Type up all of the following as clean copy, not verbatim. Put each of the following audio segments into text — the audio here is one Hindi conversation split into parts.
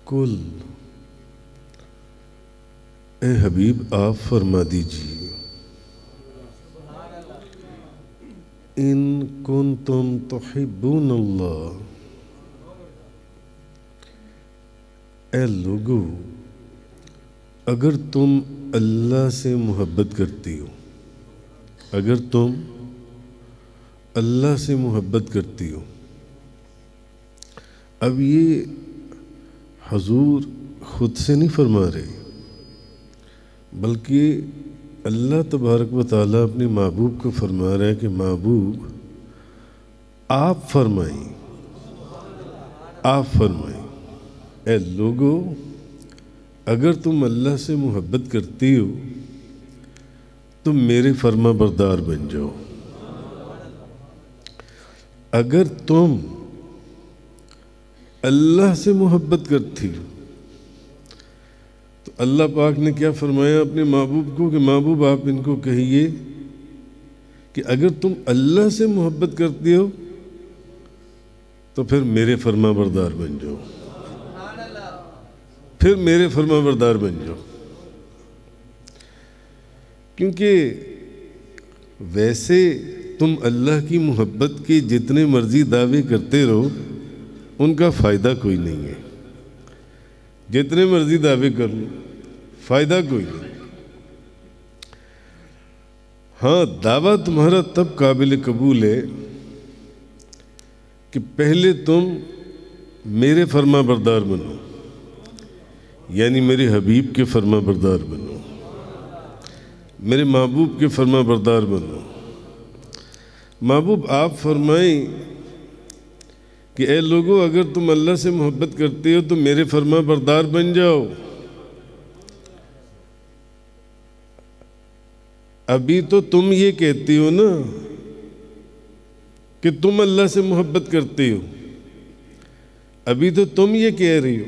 कुल ए हबीब आप फरमा दीजिए, इन कुंतुम तुहिब्बून अल्लाह, ए लोगो अगर तुम अल्लाह से मोहब्बत करती हो, अगर तुम अल्लाह से मोहब्बत करती हो। अब ये हुजूर खुद से नहीं फरमा रहे, बल्कि अल्लाह तबारक व तआला अपने महबूब को फरमा रहा है कि महबूब आप फरमाएं, आप फरमाएं, ए लोगो अगर तुम अल्लाह से मोहब्बत करती हो तो मेरे फरमा बरदार बन जाओ। अगर तुम अल्लाह से मोहब्बत करती हो तो अल्लाह पाक ने क्या फरमाया अपने महबूब को कि महबूब आप इनको कहिए कि अगर तुम अल्लाह से मोहब्बत करती हो तो फिर मेरे फरमा बरदार बन जाओ, फिर मेरे फरमा बरदार बन जाओ। क्योंकि वैसे तुम अल्लाह की मोहब्बत के जितने मर्जी दावे करते रहो उनका फ़ायदा कोई नहीं है, जितने मर्जी दावे कर लो फ़ायदा कोई नहीं। हाँ, दावा तुम्हारा तब काबिल कबूल है कि पहले तुम मेरे फरमा बरदार बनो, यानी मेरे हबीब के फरमा बरदार बनो, मेरे महबूब के फरमा बरदार बनो। महबूब आप फरमाएं कि ए लोगों अगर तुम अल्लाह से मोहब्बत करते हो तो मेरे फरमा बरदार बन जाओ। अभी तो तुम ये कहती हो ना कि तुम अल्लाह से मोहब्बत करते हो, अभी तो तुम ये कह रही हो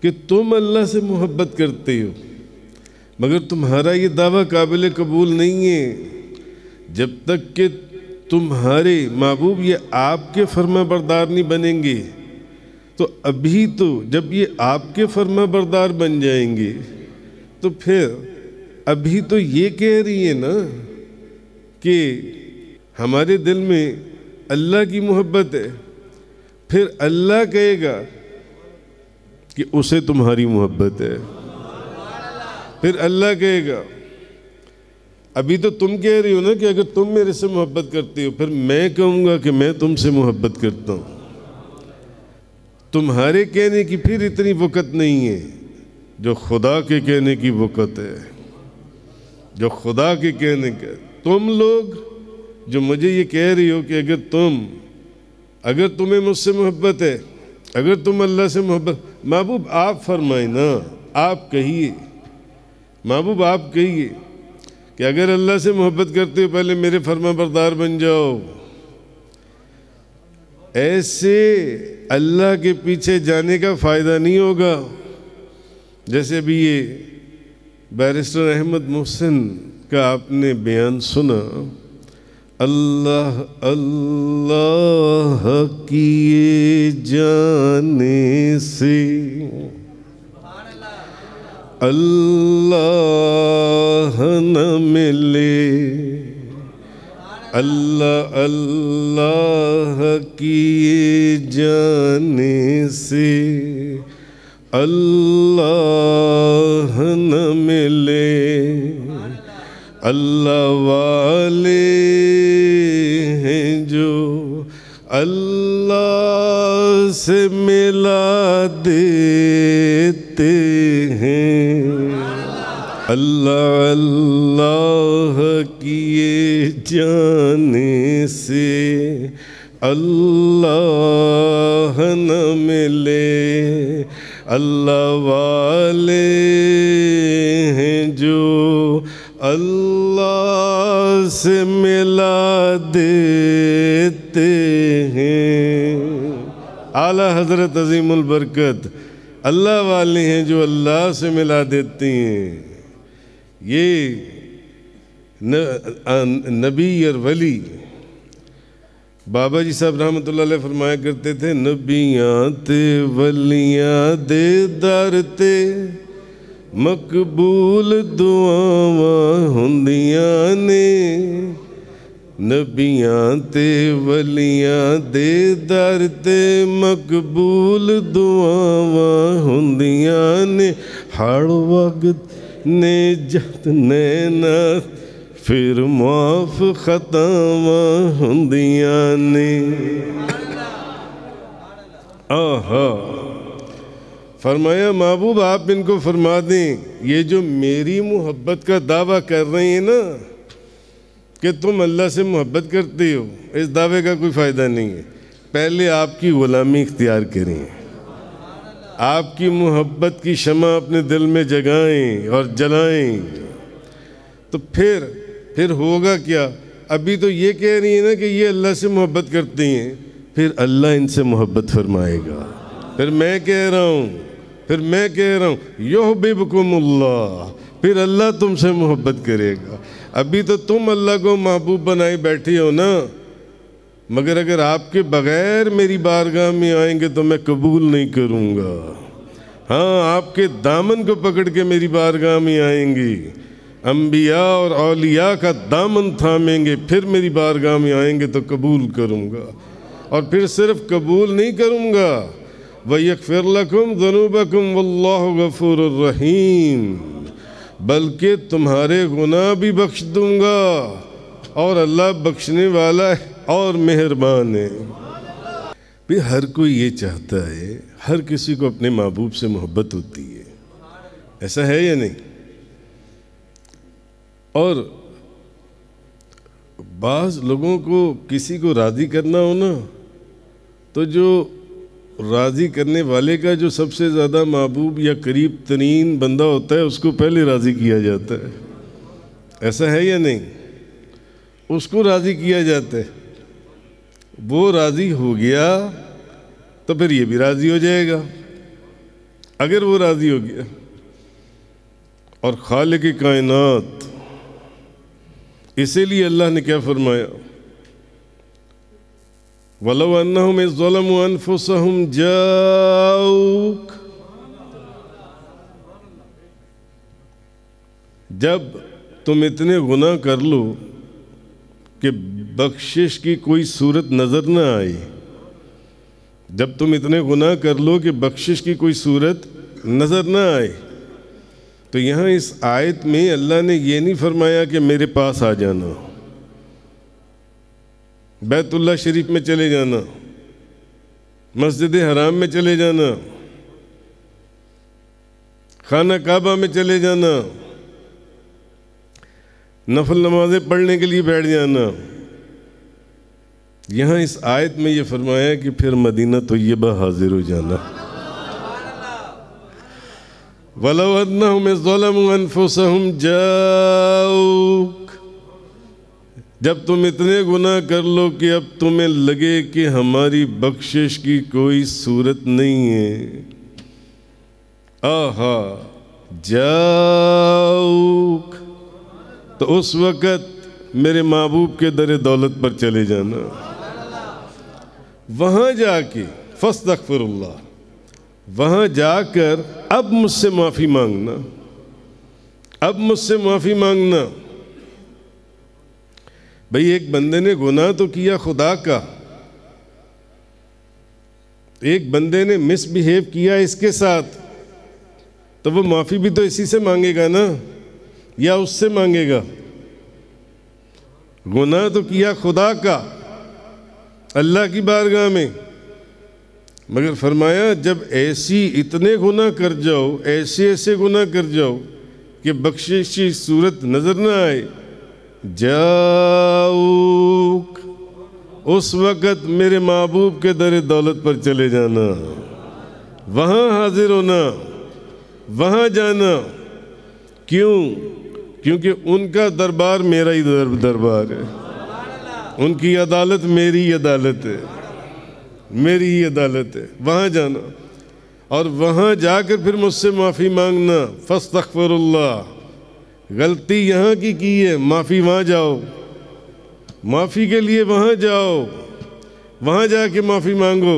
कि तुम अल्लाह से मोहब्बत करते हो, मगर तुम्हारा ये दावा काबिल कबूल नहीं है जब तक कि तुम्हारे महबूब ये आपके फरमा बरदार नहीं बनेंगे। तो अभी तो जब ये आपके फरमा बरदार बन जाएंगे तो फिर अभी तो ये कह रही है ना कि हमारे दिल में अल्लाह की मोहब्बत है, फिर अल्लाह कहेगा कि उसे तुम्हारी मोहब्बत है, फिर अल्लाह कहेगा। अभी तो तुम कह रही हो ना कि अगर तुम मेरे से मोहब्बत करती हो, फिर मैं कहूँगा कि मैं तुमसे मोहब्बत करता हूँ। तुम्हारे कहने की फिर इतनी वक़्त नहीं है जो खुदा के कहने की वक़्त है, जो खुदा के कहने का। तुम लोग जो मुझे ये कह रही हो कि अगर तुम्हें मुझसे मोहब्बत है, अगर तुम अल्लाह से मोहब्बत, महबूब आप फरमाए ना, आप कहिए, महबूब आप कहिए कि अगर अल्लाह से मोहब्बत करते हो पहले मेरे फरमा बरदार बन जाओ। ऐसे अल्लाह के पीछे जाने का फ़ायदा नहीं होगा। जैसे अभी ये बैरिस्टर अहमद मोहसिन का आपने बयान सुना, अल्लाह अल्लाह किए जाने से अल्लाह न मिले, अल्लाह अल्लाह किए जाने से अल्लाह न मिले। अल्लाह वाले हैं जो अल्लाह से मिला देते हैं, अल्लाह अल्लाह किए जाने से अल्लाह न मिले। अल्लाह वाले हैं जो अल्लाह से मिला देते हैं। आला हज़रत अज़ीमुल बरकत अल्लाह वाले हैं जो अल्लाह से मिला देती हैं। ये नबी और वली बाबा जी साहब रहमतुल्लाह अलैह फरमाया करते थे, नबियां ते वलियां दे दर ते मकबूल दुआवां हुंदियां ने, नबियां ते वलियां दे दर ते मकबूल दुआवां हुंदियां ने, हर वक्त ने जत नैना फिर माफ खतावां हुंदियां ने। आहा, फरमाया महबूब आप इनको फरमा दें, ये जो मेरी मोहब्बत का दावा कर रही हैं ना कि तुम अल्लाह से मोहब्बत करते हो, इस दावे का कोई फ़ायदा नहीं है। पहले आपकी ग़ुलामी इख्तियार करें, आपकी मोहब्बत की शमा अपने दिल में जगाएं और जलाएं, तो फिर होगा क्या। अभी तो ये कह रही है ना कि ये अल्लाह से मोहब्बत करती हैं, फिर अल्लाह इनसे मोहब्बत फरमाएगा। फिर मैं कह रहा हूँ युहिब्बुकुमुल्लाह, फिर अल्लाह तुमसे मोहब्बत करेगा। अभी तो तुम अल्लाह को महबूब बनाए बैठी हो ना, मगर अगर आपके बग़ैर मेरी बारगाह में आएंगे तो मैं कबूल नहीं करूँगा। हाँ, आपके दामन को पकड़ के मेरी बारगाह में आएंगी, अंबिया और औलिया का दामन थामेंगे, फिर मेरी बारगाह में आएंगे तो कबूल करूँगा। और फिर सिर्फ कबूल नहीं करूँगा, वयग़फ़िर लकुम ज़ुनूबकुम वल्लाहु गफ़ूरुर रहीम, बल्कि तुम्हारे गुनाह भी बख्श दूँगा, और अल्लाह बख्शने वाला है और मेहरबान है। भी हर कोई ये चाहता है, हर किसी को अपने महबूब से मोहब्बत होती है, ऐसा है या नहीं। और बाज़ लोगों को किसी को राज़ी करना हो ना, तो जो राज़ी करने वाले का जो सबसे ज़्यादा महबूब या करीब तरीन बंदा होता है उसको पहले राज़ी किया जाता है, ऐसा है या नहीं। उसको राज़ी किया जाता है, वो राज़ी हो गया तो फिर ये भी राज़ी हो जाएगा, अगर वो राज़ी हो गया। और खालिक कायनात, इसीलिए अल्लाह ने क्या फरमाया, वलौ अन्नहुम इज़्ज़लमू अनफुसहुम जाऊक, जब तुम इतने गुनाह कर लो कि बख्शिश की कोई सूरत नज़र न आए, जब तुम इतने गुनाह कर लो कि बख्शिश की कोई सूरत नज़र न आए, तो यहाँ इस आयत में अल्लाह ने ये नहीं फरमाया कि मेरे पास आ जाना, बैतुल्लाह शरीफ में चले जाना, मस्जिद हराम में चले जाना, खाना काबा में चले जाना, नफल नमाज़ें पढ़ने के लिए बैठ जाना। यहाँ इस आयत में ये फरमाया कि फिर मदीना तय्यबा हाजिर हो जाना। वलौ अन्नहुम इज़्ज़लमू अनफुसहुम जाऊक, जब तुम इतने गुनाह कर लो कि अब तुम्हें लगे कि हमारी बख्शिश की कोई सूरत नहीं है, आहा जाऊक, तो उस वक़्त मेरे महबूब के दर दौलत पर चले जाना। वहाँ जाके फस्तगफिरुल्लाह, वहाँ जाकर अब मुझसे माफ़ी मांगना, अब मुझसे माफ़ी मांगना। भाई एक बंदे ने गुनाह तो किया खुदा का, एक बंदे ने मिसबिहेव किया इसके साथ, तो वो माफ़ी भी तो इसी से मांगेगा ना, या उससे मांगेगा। गुनाह तो किया खुदा का अल्लाह की बारगाह में, मगर फरमाया जब ऐसी इतने गुनाह कर जाओ, ऐसे ऐसे गुनाह कर जाओ कि बख्शिश की सूरत नज़र न आए, जाऊक, उस वक़्त मेरे महबूब के दर दौलत पर चले जाना, वहाँ हाजिर होना, वहाँ जाना। क्यों? क्योंकि उनका दरबार मेरा ही दरबार है, उनकी अदालत मेरी अदालत है, मेरी ही अदालत है। वहाँ जाना और वहाँ जाकर फिर मुझसे माफ़ी मांगना। फस्तगफिरुल्लाह, गलती यहाँ की है, माफ़ी वहाँ जाओ, माफ़ी के लिए वहाँ जाओ, वहाँ जाके माफ़ी मांगो।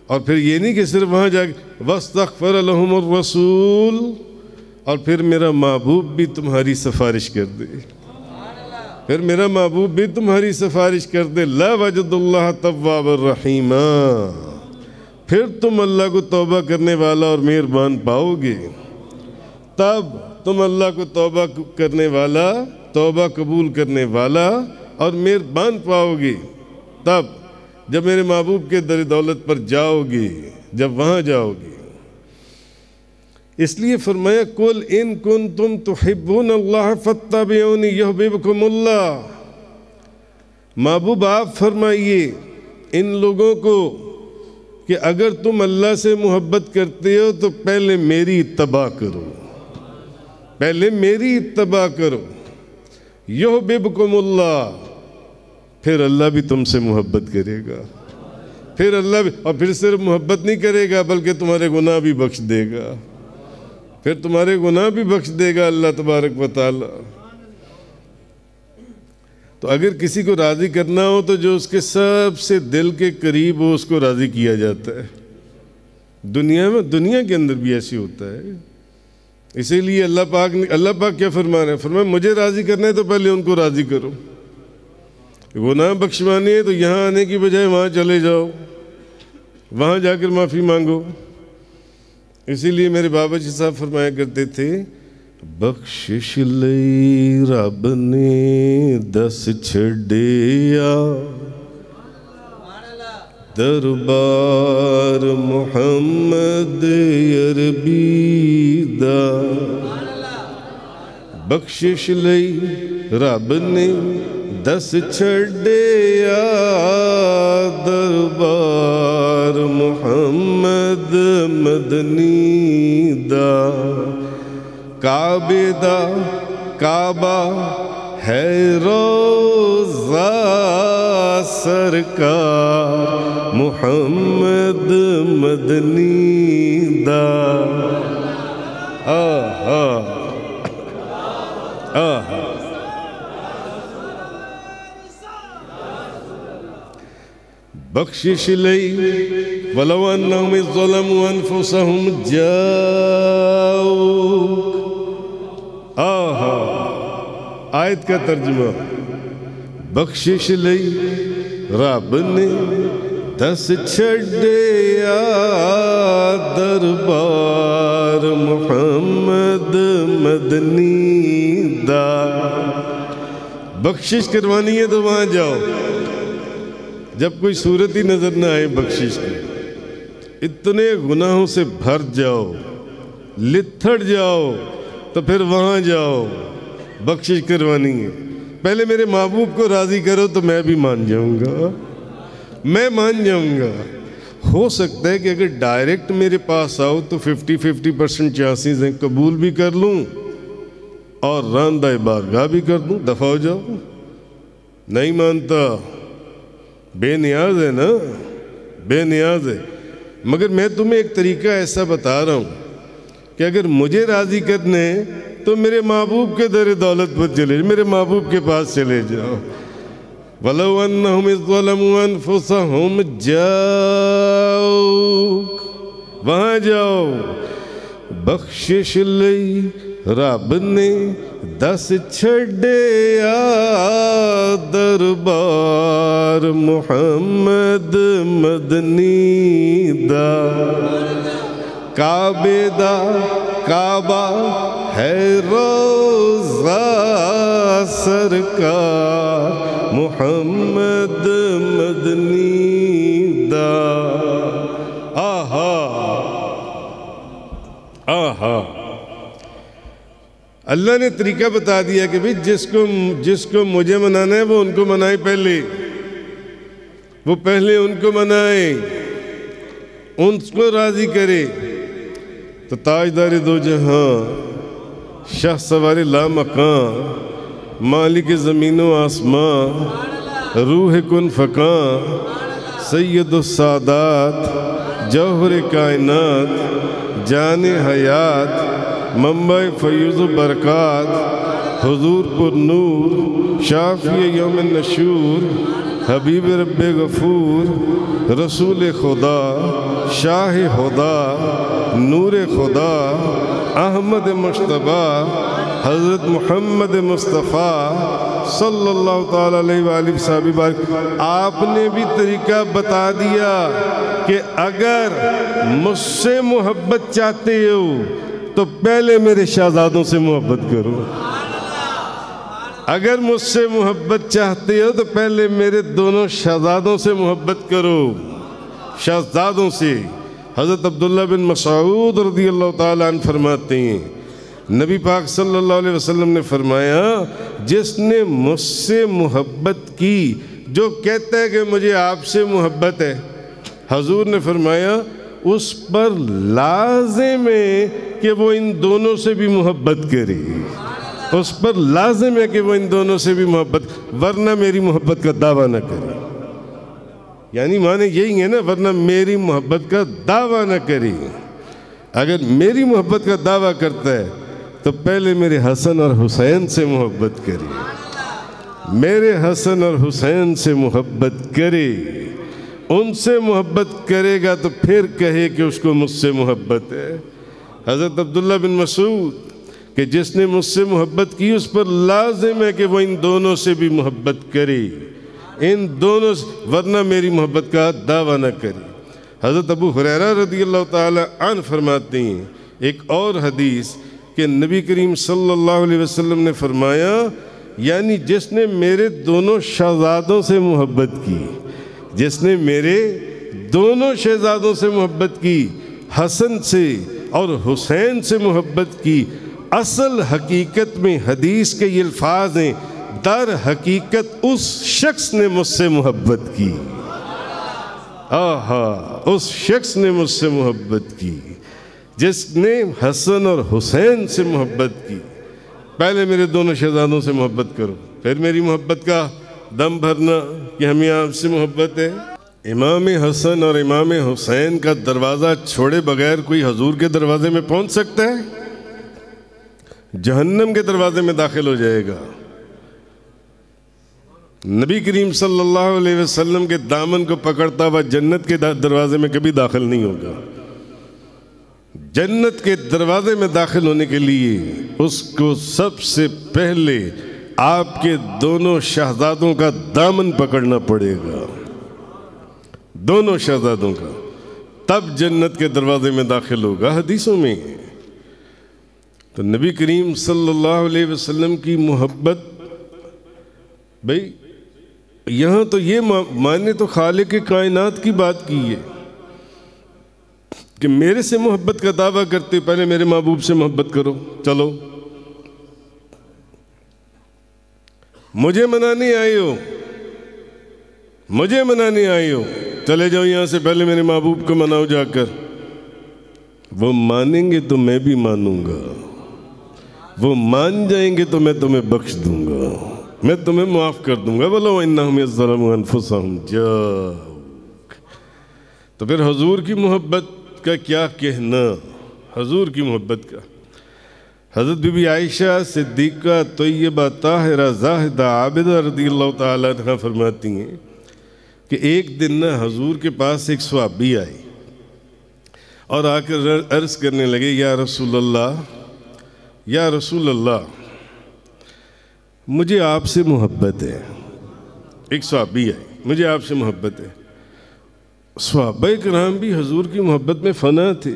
और फिर ये नहीं कि सिर्फ वहाँ जाके वस्तग़फ़र लहुमुर रसूल, और फिर मेरा महबूब भी तुम्हारी सिफारिश कर दे, फिर मेरा महबूब भी तुम्हारी सिफारिश कर दे। ला वजदुल्लाह तव्वाबर रहीमा, फिर तुम अल्लाह को तौबा करने वाला और मेहरबान पाओगे। तब तुम अल्लाह को तौबा करने वाला, तौबा कबूल करने वाला और मेहरबान पाओगे, तब जब मेरे महबूब के दर दौलत पर जाओगे, जब वहाँ जाओगे। इसलिए फरमाया कुल इन कुंतुम तुहिब्बून अल्लाह फत्तबिऊनी युहब्बिबकुमुल्लाह। महबूब आप फरमाइए इन लोगों को कि अगर तुम अल्लाह से मोहब्बत करते हो तो पहले मेरी इत्तबा करो, पहले मेरी इत्तबा करो। युहब्बिबकुमुल्लाह, फिर अल्लाह भी तुमसे मोहब्बत करेगा, फिर अल्लाह भी, और फिर सिर्फ मोहब्बत नहीं करेगा बल्कि तुम्हारे गुनाह भी बख्श देगा, फिर तुम्हारे गुनाह भी बख्श देगा अल्लाह तबारक व तआला। तो अगर किसी को राज़ी करना हो तो जो उसके सबसे दिल के करीब हो उसको राज़ी किया जाता है। दुनिया में, दुनिया के अंदर भी ऐसी होता है। इसीलिए अल्लाह पाक क्या फरमा रहे हैं? फरमाया मुझे राज़ी करना है तो पहले उनको राज़ी करो। गुनाह बख्शवानी है तो यहाँ आने की बजाय वहाँ चले जाओ, वहाँ जाकर माफ़ी मांगो। इसीलिए मेरे बाबा जी साहब फरमाया करते थे, बख्शिश लई रब ने दस छड़िया, दरबार मुहम्मद अरबी दा। बख्शिश लई रब ने दस छड़िया, दरबार मुहम्मद मदनी दा। काबे दा काबा है रोज़ा सरकार मुहम्मद मदनी दा। आहा आहा बख्शिश लई वलौ अन्नहुम ज़लमू अनफुसहुम जाऊक। आहा, आयत का तर्जुमा, बख्शिश लई रब ने दस छड़िया, दरबार मुहम्मद मदनी दा। बख्शिश करवानी है तो वहाँ जाओ, जब कोई सूरत ही नजर ना आए बख्शिश की, इतने गुनाहों से भर जाओ, लिथड़ जाओ, तो फिर वहाँ जाओ, बख्शिश करवानी है। पहले मेरे महबूब को राज़ी करो तो मैं भी मान जाऊँगा, मैं मान जाऊँगा। हो सकता है कि अगर डायरेक्ट मेरे पास आओ तो 50-50% चांसेस हैं कबूल भी कर लूँ और रांदा बारगाह भी कर दूँ, दफ़ा हो जाओ। नहीं मानता, बेनियाज है ना, बेनियाज है। मगर मैं तुम्हें एक तरीका ऐसा बता रहा हूँ कि अगर मुझे राज़ी करने तो मेरे महबूब के दर दौलत पर चले, मेरे महबूब के पास चले जाओ। वलौ अन्नहुम ज़लमू अनफुसहुम जाऊक, वहाँ जाओ। बख्शिश लई रब ने दस छड़िया, दरबार मुहम्मद मदनी दा। काबे दा काबा है रोज़ा सरकार मुहम्मद मदनी दा। आहा आहा, अल्लाह ने तरीका बता दिया कि भाई जिसको मुझे मनाना है वो उनको मनाए, पहले वो पहले उनको मनाए, उनको राज़ी करे। तो ताजदार दो जहां, शाह सवारे ला मकां, मालिक ज़मीनो आसमां, रूह कुन फ़कां, सैयदुस सादात, जौहर कायनात, जाने हयात, मंबई फ़यूज़ बरक़ात, हुज़ूर पुर नूर, शाफ़ी यौम नशूर, हबीब रब्बे गफूर, रसूल खुदा, शाह खुदा, नूर खुदा, अहमद मुश्तबा, हज़रत मुहम्मद मुस्तफ़ा सल्लल्लाहु ताला अलैहि वसल्लम बारिक। आपने भी तरीका बता दिया कि अगर मुझसे मोहब्बत चाहते हो तो पहले मेरे शहजादों से मोहब्बत करो। अगर मुझसे मोहब्बत चाहते हो तो पहले मेरे दोनों शहजादों से मोहब्बत करो। शहजादों से हज़रत अब्दुल्ला बिन मसऊद रज़ियल्लाहु ताला अन्हु फरमाते हैं, नबी पाक सल्लल्लाहु अलैहि वसल्लम ने फरमाया, जिसने मुझसे मोहब्बत की, जो कहता है कि मुझे आपसे मोहब्बत है, हजूर ने फरमाया उस पर लाज़िम है कि वो इन दोनों से भी मोहब्बत करे। उस पर लाज़िम है कि वो इन दोनों से भी मोहब्बत, वरना मेरी मोहब्बत का दावा न करे। यानी माने यही है ना, वरना मेरी मोहब्बत का दावा न करे। अगर मेरी मोहब्बत का दावा करता है तो पहले मेरे हसन और हुसैन से मोहब्बत करे। मेरे हसन और हुसैन से मोहब्बत करे। उनसे मोहब्बत करेगा तो फिर कहे कि उसको मुझसे मोहब्बत है। हज़रत अब्दुल्ला बिन मसूद कि जिसने मुझसे मोहब्बत की उस पर लाजिम है कि वो इन दोनों से भी मोहब्बत करे, इन दोनों, वरना मेरी मोहब्बत का दावा न करे। हज़रत अबू हुरैरा रज़ियल्लाहु ताला अन्हु फरमाते हैं एक और हदीस कि नबी करीम सल्लल्लाहु अलैहि वसल्लम ने फरमाया, यानी जिसने मेरे दोनों शहजादों से मोहब्बत की, जिसने मेरे दोनों शहजादों से मोहब्बत की, हसन से और हुसैन से मोहब्बत की, असल हकीकत में हदीस के ये अल्फाज हैं, दर हकीकत उस शख्स ने मुझसे मोहब्बत की। आहा, उस शख्स ने मुझसे मोहब्बत की जिसने हसन और हुसैन से मोहब्बत की। पहले मेरे दोनों शहजादों से मोहब्बत करो, फिर मेरी मोहब्बत का दम भरना कि हमें आपसे मोहब्बत है। इमाम हसन और इमाम हुसैन का दरवाज़ा छोड़े बगैर कोई हजूर के दरवाजे में पहुंच सकता है? जहन्नम के दरवाजे में दाखिल हो जाएगा। नबी करीम सल्लल्लाहु अलैहि वसल्लम के दामन को पकड़ता हुआ जन्नत के दरवाजे में कभी दाखिल नहीं होगा। जन्नत के दरवाजे में दाखिल होने के लिए उसको सबसे पहले आपके दोनों शहजादों का दामन पकड़ना पड़ेगा, दोनों शहजादों का, तब जन्नत के दरवाजे में दाखिल होगा। हदीसों में तो नबी करीम सल्लल्लाहु अलैहि वसल्लम की मोहब्बत, भाई यहाँ तो ये माने तो खालिक कायनात की बात की है कि मेरे से मोहब्बत का दावा करते पहले मेरे महबूब से मोहब्बत करो। चलो, मुझे मनाने आए हो, मुझे मनाने आए हो, चले जाओ यहाँ से, पहले मेरे महबूब को मनाओ जाकर। वो मानेंगे तो मैं भी मानूंगा, वो मान जाएंगे तो मैं तुम्हें बख्श दूंगा, मैं तुम्हें माफ़ कर दूंगा। बोलो इन्नहुम यज़्लमून अनफुसहुम। तो फिर हुजूर की मोहब्बत का क्या कहना, हुजूर की मोहब्बत का। हज़रत बीबी आयशा सिद्दीक़ा तय्यबा ताहिरा ज़ाहिदा आबिदा रज़ियल्लाहु ताला अन्हा फरमाती हैं कि एक दिन ना हुजूर के पास एक सहाबी आई और आकर अर्ज़ करने लगे, या रसूल अल्लाह, या रसूल अल्लाह, मुझे आपसे मोहब्बत है। एक सहाबी आई, मुझे आपसे मोहब्बत है। सहाबाए किराम भी हुजूर की मोहब्बत में फ़ना थे।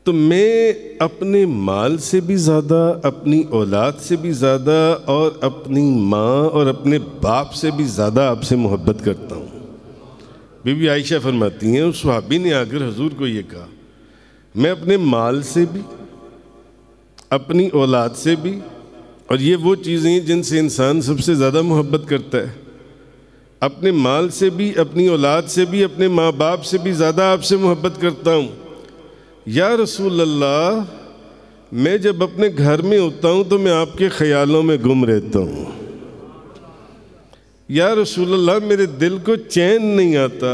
तो मैं अपने माल से भी ज़्यादा, अपनी औलाद से भी ज़्यादा और अपनी माँ और अपने बाप से भी ज़्यादा आपसे मोहब्बत करता हूँ। बीबी आयशा फरमाती हैं, उस सहाबी ने आकर हुजूर को ये कहा, मैं अपने माल से भी, अपनी औलाद से भी, और ये वो चीज़ें हैं जिनसे इंसान सबसे ज़्यादा मोहब्बत करता है, अपने माल से भी, अपनी औलाद से भी, अपने माँ बाप से भी ज़्यादा आपसे मोहब्बत करता हूँ। या रसूल अल्लाह, मैं जब अपने घर में होता हूँ तो मैं आपके ख्यालों में गुम रहता हूँ। या रसूल अल्लाह, मेरे दिल को चैन नहीं आता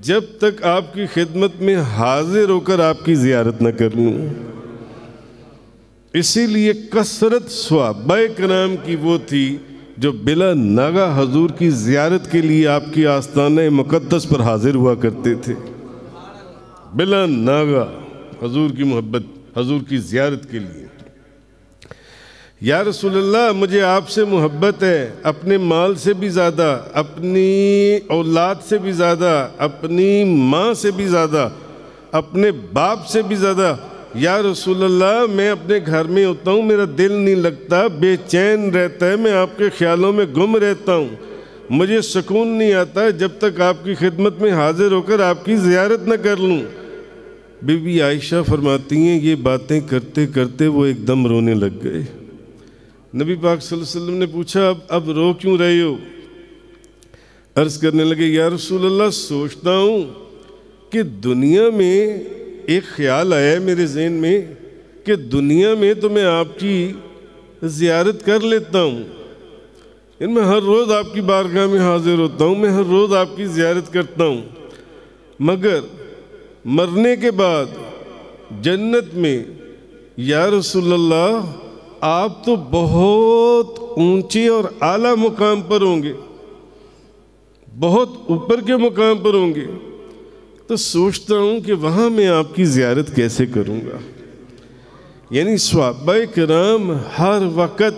जब तक आपकी खिदमत में हाजिर होकर आपकी ज़ियारत न कर लूँ। इसीलिए कसरत सहाबाए किराम की वो थी जो बिला नागा हजूर की ज़ियारत के लिए आपकी आस्ताने मुक़द्दस पर हाजिर हुआ करते थे। बिला नागा हजूर की मोहब्बत, हजूर की ज़ियारत के लिए। या रसूलल्लाह, मुझे आपसे मोहब्बत है, अपने माल से भी ज़्यादा, अपनी औलाद से भी ज़्यादा, अपनी माँ से भी ज़्यादा, अपने बाप से भी ज़्यादा। या रसूलल्लाह, मैं अपने घर में होता हूँ, मेरा दिल नहीं लगता, बेचैन रहता है, मैं आपके ख्यालों में गुम रहता हूँ, मुझे सुकून नहीं आता जब तक आपकी खिदमत में हाजिर होकर आपकी ज़ियारत न कर लूँ। बीबी आयशा फरमाती हैं, ये बातें करते करते वो एकदम रोने लग गए। नबी पाक सल्लल्लाहु अलैहि वसल्लम ने पूछा, अब रो क्यों रहे हो? अर्ज़ करने लगे, या रसूलल्लाह, सोचता हूँ कि दुनिया में एक ख्याल आया है मेरे ज़हन में कि दुनिया में तो मैं आपकी ज़ियारत कर लेता हूँ, मैं हर रोज़ आपकी बारगाह में हाजिर होता हूँ, मैं हर रोज़ आपकी ज़ियारत करता हूँ, मगर मरने के बाद जन्नत में या रसूलल्लाह आप तो बहुत ऊंचे और आला मुकाम पर होंगे, बहुत ऊपर के मुकाम पर होंगे, तो सोचता हूँ कि वहाँ मैं आपकी ज़ियारत कैसे करूँगा। यानी सहाबाए किराम हर वक़्त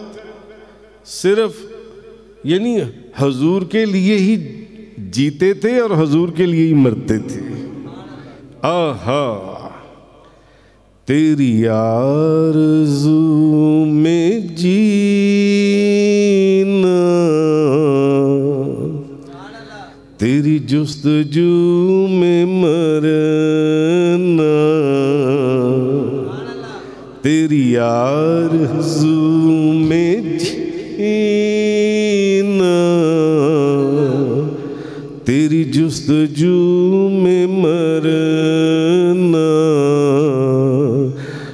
सिर्फ यानी हजूर के लिए ही जीते थे और हजूर के लिए ही मरते थे। आहा, तेरी आरज़ू में जीना, तेरी जुस्तजू में मरना, तेरी आरज़ू में जीना, तेरी जुस्तजू में मरना,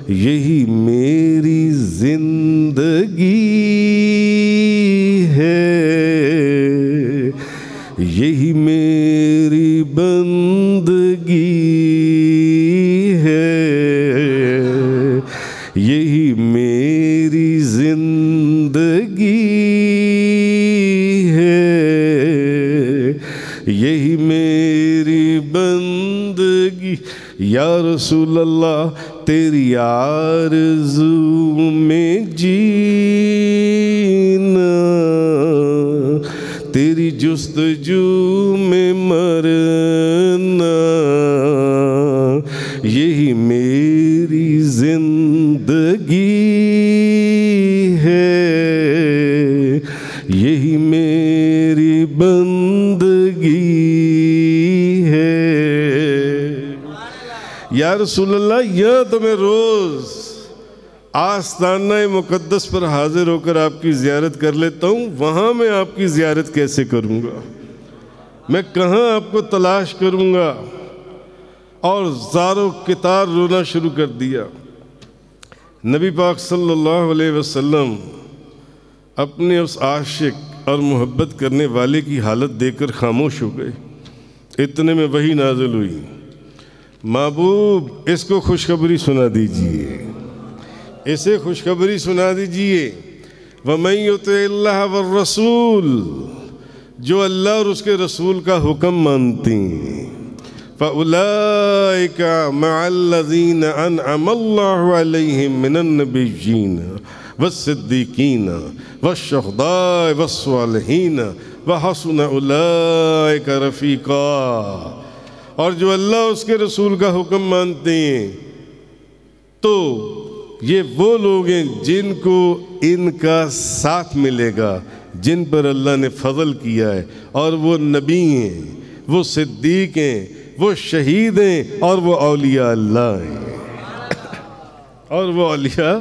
यही मेरी जिंदगी है, यही मेरी बंदगी है, यही मेरी जिंदगी है, यही मेरी बंदगी। या रसूल अल्लाह, तेरी आरज़ू में जीना, तेरी जुस्तजू में मरना, यही मेरी जिंदगी है, यही मेरी बंदगी है। या रसूलल्लाह, यह तो मैं रोज़ आस्ताना मुक़द्दस पर हाजिर होकर आपकी ज़ियारत कर लेता हूँ, वहाँ मैं आपकी ज़ियारत कैसे करूँगा? मैं कहाँ आपको तलाश करूँगा? और ज़ारो कितार रोना शुरू कर दिया। नबी पाक सल्लल्लाहु अलैहि वसल्लम अपने उस आशिक और मोहब्बत करने वाले की हालत देखकर खामोश हो गए। इतने में वही नाज़िल हुई, महबूब, इसको खुशखबरी सुना दीजिए, इसे खुशखबरी सुना दीजिए। वमन युतिल्लाह वर रसूल, जो अल्लाह और उसके रसूल का हुक्म मानती, फ़उलाइका मअल्लज़ीना अनअमल्लाहु अलैहिम मिनन नबिय्यीन वस्सिद्दीकीन वश्शुहदाए वस्सालिहीन वहसुन उलाइका रफ़ीक़ा। और जो अल्लाह उसके रसूल का हुक्म मानते हैं तो ये वो लोग हैं जिनको इनका साथ मिलेगा, जिन पर अल्लाह ने फजल किया है, और वो नबी हैं, वो सिद्दीक हैं, वो शहीद हैं, और वो औलिया अल्लाह हैं, और वो औलिया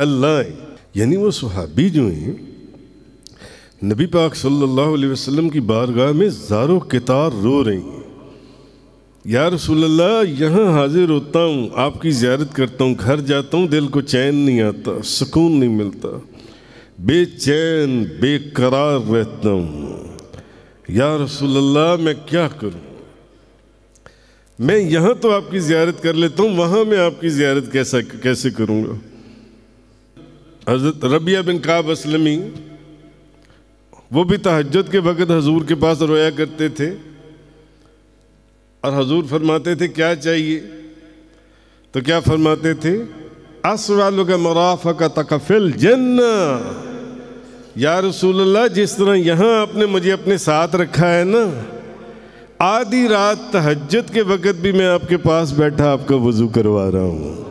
अल्लाह हैं। यानी वो सहाबी जो हैं नबी पाक सल्लल्लाहु अलैहि वसल्लम की बारगाह में ज़ारो कितार रो रही हैं, या रसूलल्लाह, यहाँ हाजिर होता हूँ, आपकी ज़ियारत करता हूँ, घर जाता हूँ, दिल को चैन नहीं आता, सुकून नहीं मिलता, बेचैन बेकरार रहता हूँ। या रसूलल्लाह, मैं क्या करूँ? मैं यहाँ तो आपकी ज़ियारत कर लेता हूँ, वहाँ मैं आपकी ज़ियारत कैसे करूँगा? हज़रत रबिया बिन काब असलमी वो भी तहज्जुद के वक़्त हुजूर के पास रोया करते थे और हुजूर फरमाते थे क्या चाहिए, तो क्या फरमाते थे, अस्वालुका मराफ़क़तक फ़िल जन्ना। या रसूलल्लाह, जिस तरह यहाँ आपने मुझे अपने साथ रखा है ना, आधी रात तहज्जुद के वक़्त भी मैं आपके पास बैठा आपका वज़ू करवा रहा हूँ।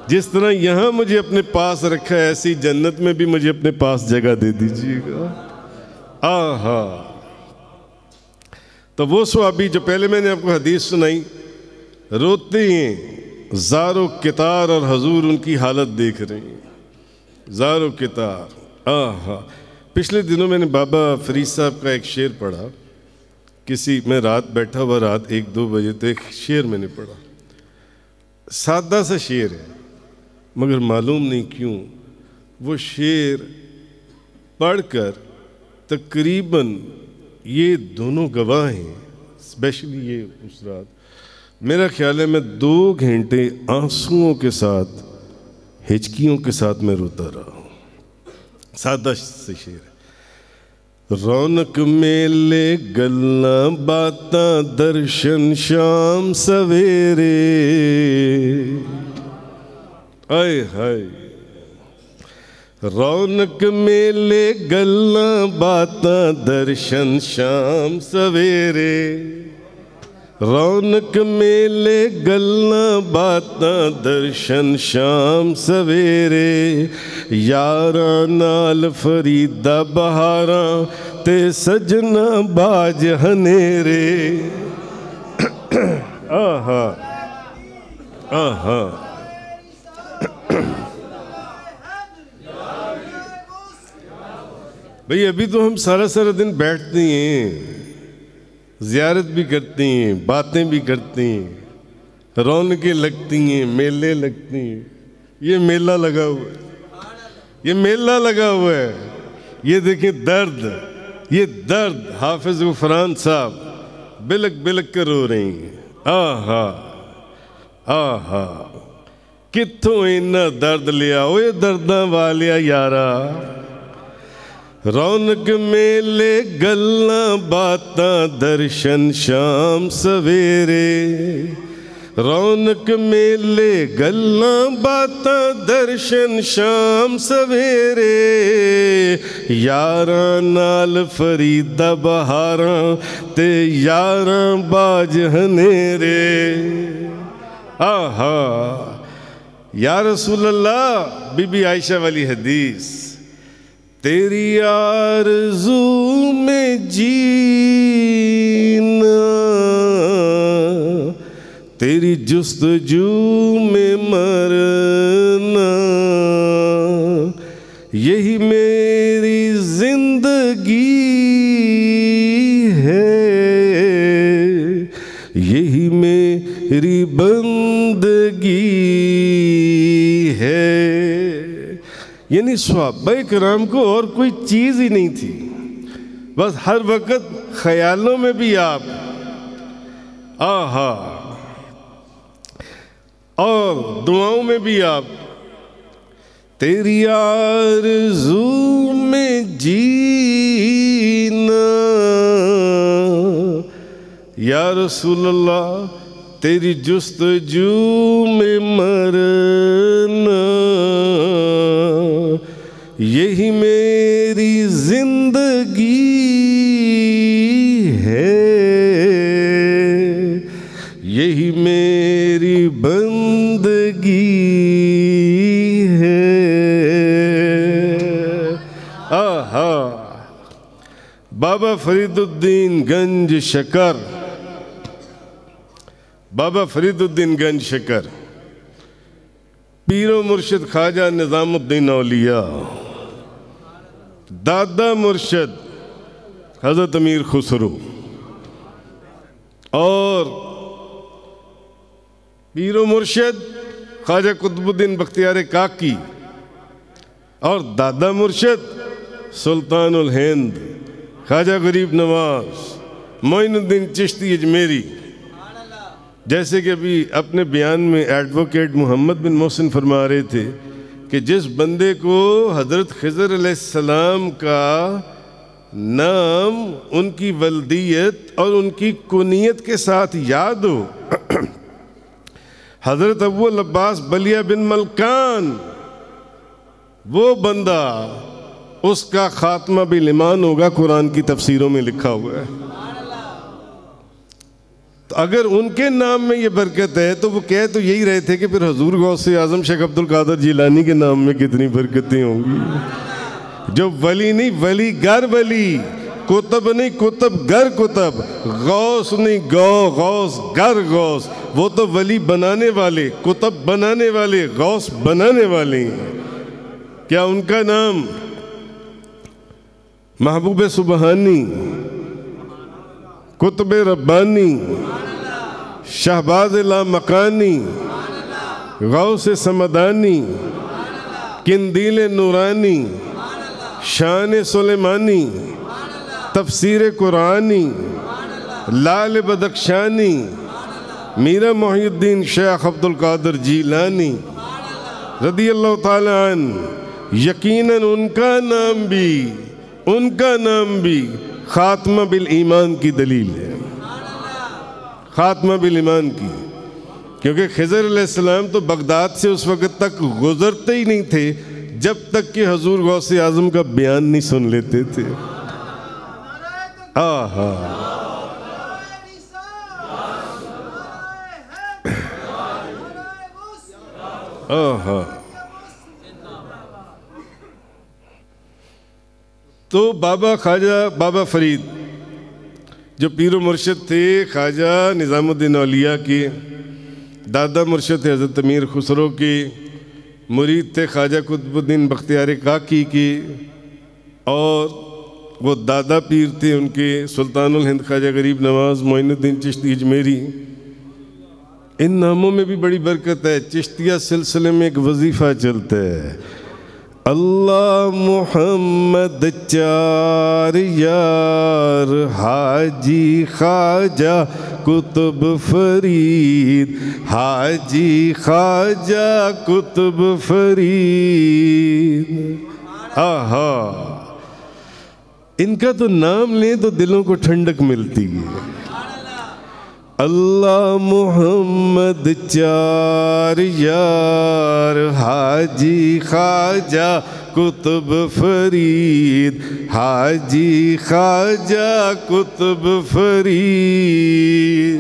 जिस तरह यहाँ मुझे अपने पास रखा है, ऐसी जन्नत में भी मुझे अपने पास जगह दे दीजिएगा। आहा। तो वो सहाबी जो पहले मैंने आपको हदीस सुनाई, रोते हैं ज़ारो कितार और हुजूर उनकी हालत देख रहे हैं, ज़ारो कितार। आहा। पिछले दिनों मैंने बाबा फरीद साहब का एक शेर पढ़ा, मैं रात बैठा हुआ, रात 1-2 बजे, तो एक शेर मैंने पढ़ा, सादा सा शेर है, मगर मालूम नहीं क्यों वो शेर पढ़कर तकरीबन ये दोनों गवाह हैं, स्पेशली ये उस रात मेरा ख्याल है मैं 2 घंटे आंसुओं के साथ, हिचकियों के साथ मैं रोता रहा हूँ। सादा से शेर है, रौनक मेले गल्ला बातां दर्शन शाम सवेरे, आए हाय। रौनक मेले गल्ला बातां दर्शन शाम सवेरे, रौनक मेले गल्ला बातां दर्शन शाम सवेरे, यारां नाल फरीदा बहारां ते सजना बाज हनेरे। आहा आहा। भाई अभी तो हम सारा सारा दिन बैठते हैं, ज़ियारत भी करती हैं, बातें भी करती हैं, रौनकें लगती हैं, मेले लगती हैं। ये मेला लगा हुआ है, ये मेला लगा हुआ है। ये देखें दर्द, ये दर्द हाफिज गुफरान साहब बिलक बिलक कर रो रही हैं। आहा आहा, कित्थों इन्ना दर्द लिया ओए दर्दां वालिया यारा। रौनक मेले गल्ला बातां दर्शन शाम सवेरे, रौनक मेले गल्ला बातां दर्शन शाम सवेरे, यारां नाल फरीदा बहारां ते यारां बाज हनेरे। आहा। या रसूल अल्लाह, बीबी आयशा वाली हदीस, तेरी आरज़ू में जीना, तेरी जुस्तजू में मरना, यही मेरी जिंदगी है, यही मेरी बंदगी है। यानी सहाबाए किराम को और कोई चीज़ ही नहीं थी, बस हर वक्त ख्यालों में भी आप, आहा, और दुआओं में भी आप। तेरी आरज़ू में जीना या रसूल अल्लाह, तेरी जुस्तजू में मरना, यही मेरी जिंदगी है, यही मेरी बंदगी है। आहा। बाबा फरीदुद्दीन गंज शकर, बाबा फरीदुद्दीन गंज शकर, पीरो मुर्शिद ख्वाजा निज़ामुद्दीन औलिया, दादा मुर्शिद हज़रत अमीर खुसरो और पीरो मुर्शिद ख्वाजा कुतुबुद्दीन बख्तियार काकी और दादा मुर्शिद सुल्तानुल हिंद ख्वाजा गरीब नवाज मोइनुद्दीन चिश्ती अजमेरी। जैसे कि अभी अपने बयान में एडवोकेट मोहम्मद बिन मोहसिन फरमा रहे थे कि जिस बंदे को हज़रत खिज़र अलैहिस्सलाम का नाम, उनकी वल्दियत और उनकी कुनियत के साथ याद हो। हजरत अव्वल अब्बास बलिया बिन मलकान, वो बंदा, उसका खात्मा बिल ईमान होगा, कुरान की तफसीरों में लिखा हुआ है। तो अगर उनके नाम में ये बरकत है तो वो कह तो यही रहे थे कि फिर हजूर गौसे आजम शेख अब्दुल कादर जिलानी के नाम में कितनी बरकतें होंगी। जो वली नहीं, वली गर वली, कुतब नहीं, कुतब गर कुतब, गौस नहीं, गौस गर गौस। वो तो वली बनाने वाले, कुतब बनाने वाले, गौस बनाने वाले हैं। क्या उनका नाम महबूब सुबहानी, कुतब रब्बानी, शहबाज ला मकानी, गौस समदानी, किंदील नूरानी, शान सुलेमानी, तफसीर कुरानी, लाल बदख्शानी, मीरा मोहिउद्दीन शेख अब्दुल कादर जीलानी रदी अल्लाह ताला अन्हु, यकीनन उनका नाम भी खात्मा बिल ईमान की दलील है, खात्मा बिल ईमान की। क्योंकि खिज़र अलैहिस्सलाम तो बगदाद से उस वक़्त तक गुजरते ही नहीं थे जब तक कि हजूर गौसे आज़म का बयान नहीं सुन लेते थे। आहा, आहा। तो बाबा ख्वाजा बाबा फरीद जो पीरो मुर्शिद थे, ख्वाजा निज़ामुद्दीन औलिया के दादा मुर्शिद थे, हज़रत अमीर खुसरो के मुरीद थे, ख्वाजा कुतुबुद्दीन बख्तियार काकी के, और वो दादा पीर थे उनके सुल्तानुल हिंद ख्वाजा गरीब नवाज मोइनुद्दीन चिश्ती अजमेरी। इन नामों में भी बड़ी बरकत है। चिश्तिया सिलसिले में एक वजीफ़ा चलता है, अल्लाह मुहम्मद चार यार, हाजी ख्वाजा कुतुब फरीद, हाजी ख्वाजा कुतुब फरीद। आहा, इनका तो नाम लें तो दिलों को ठंडक मिलती है। अल्लाह मुहम्मद चार यार, हाजी ख्वाजा कुतुब फरीद, हाजी ख्वाजा कुतुब फरीद।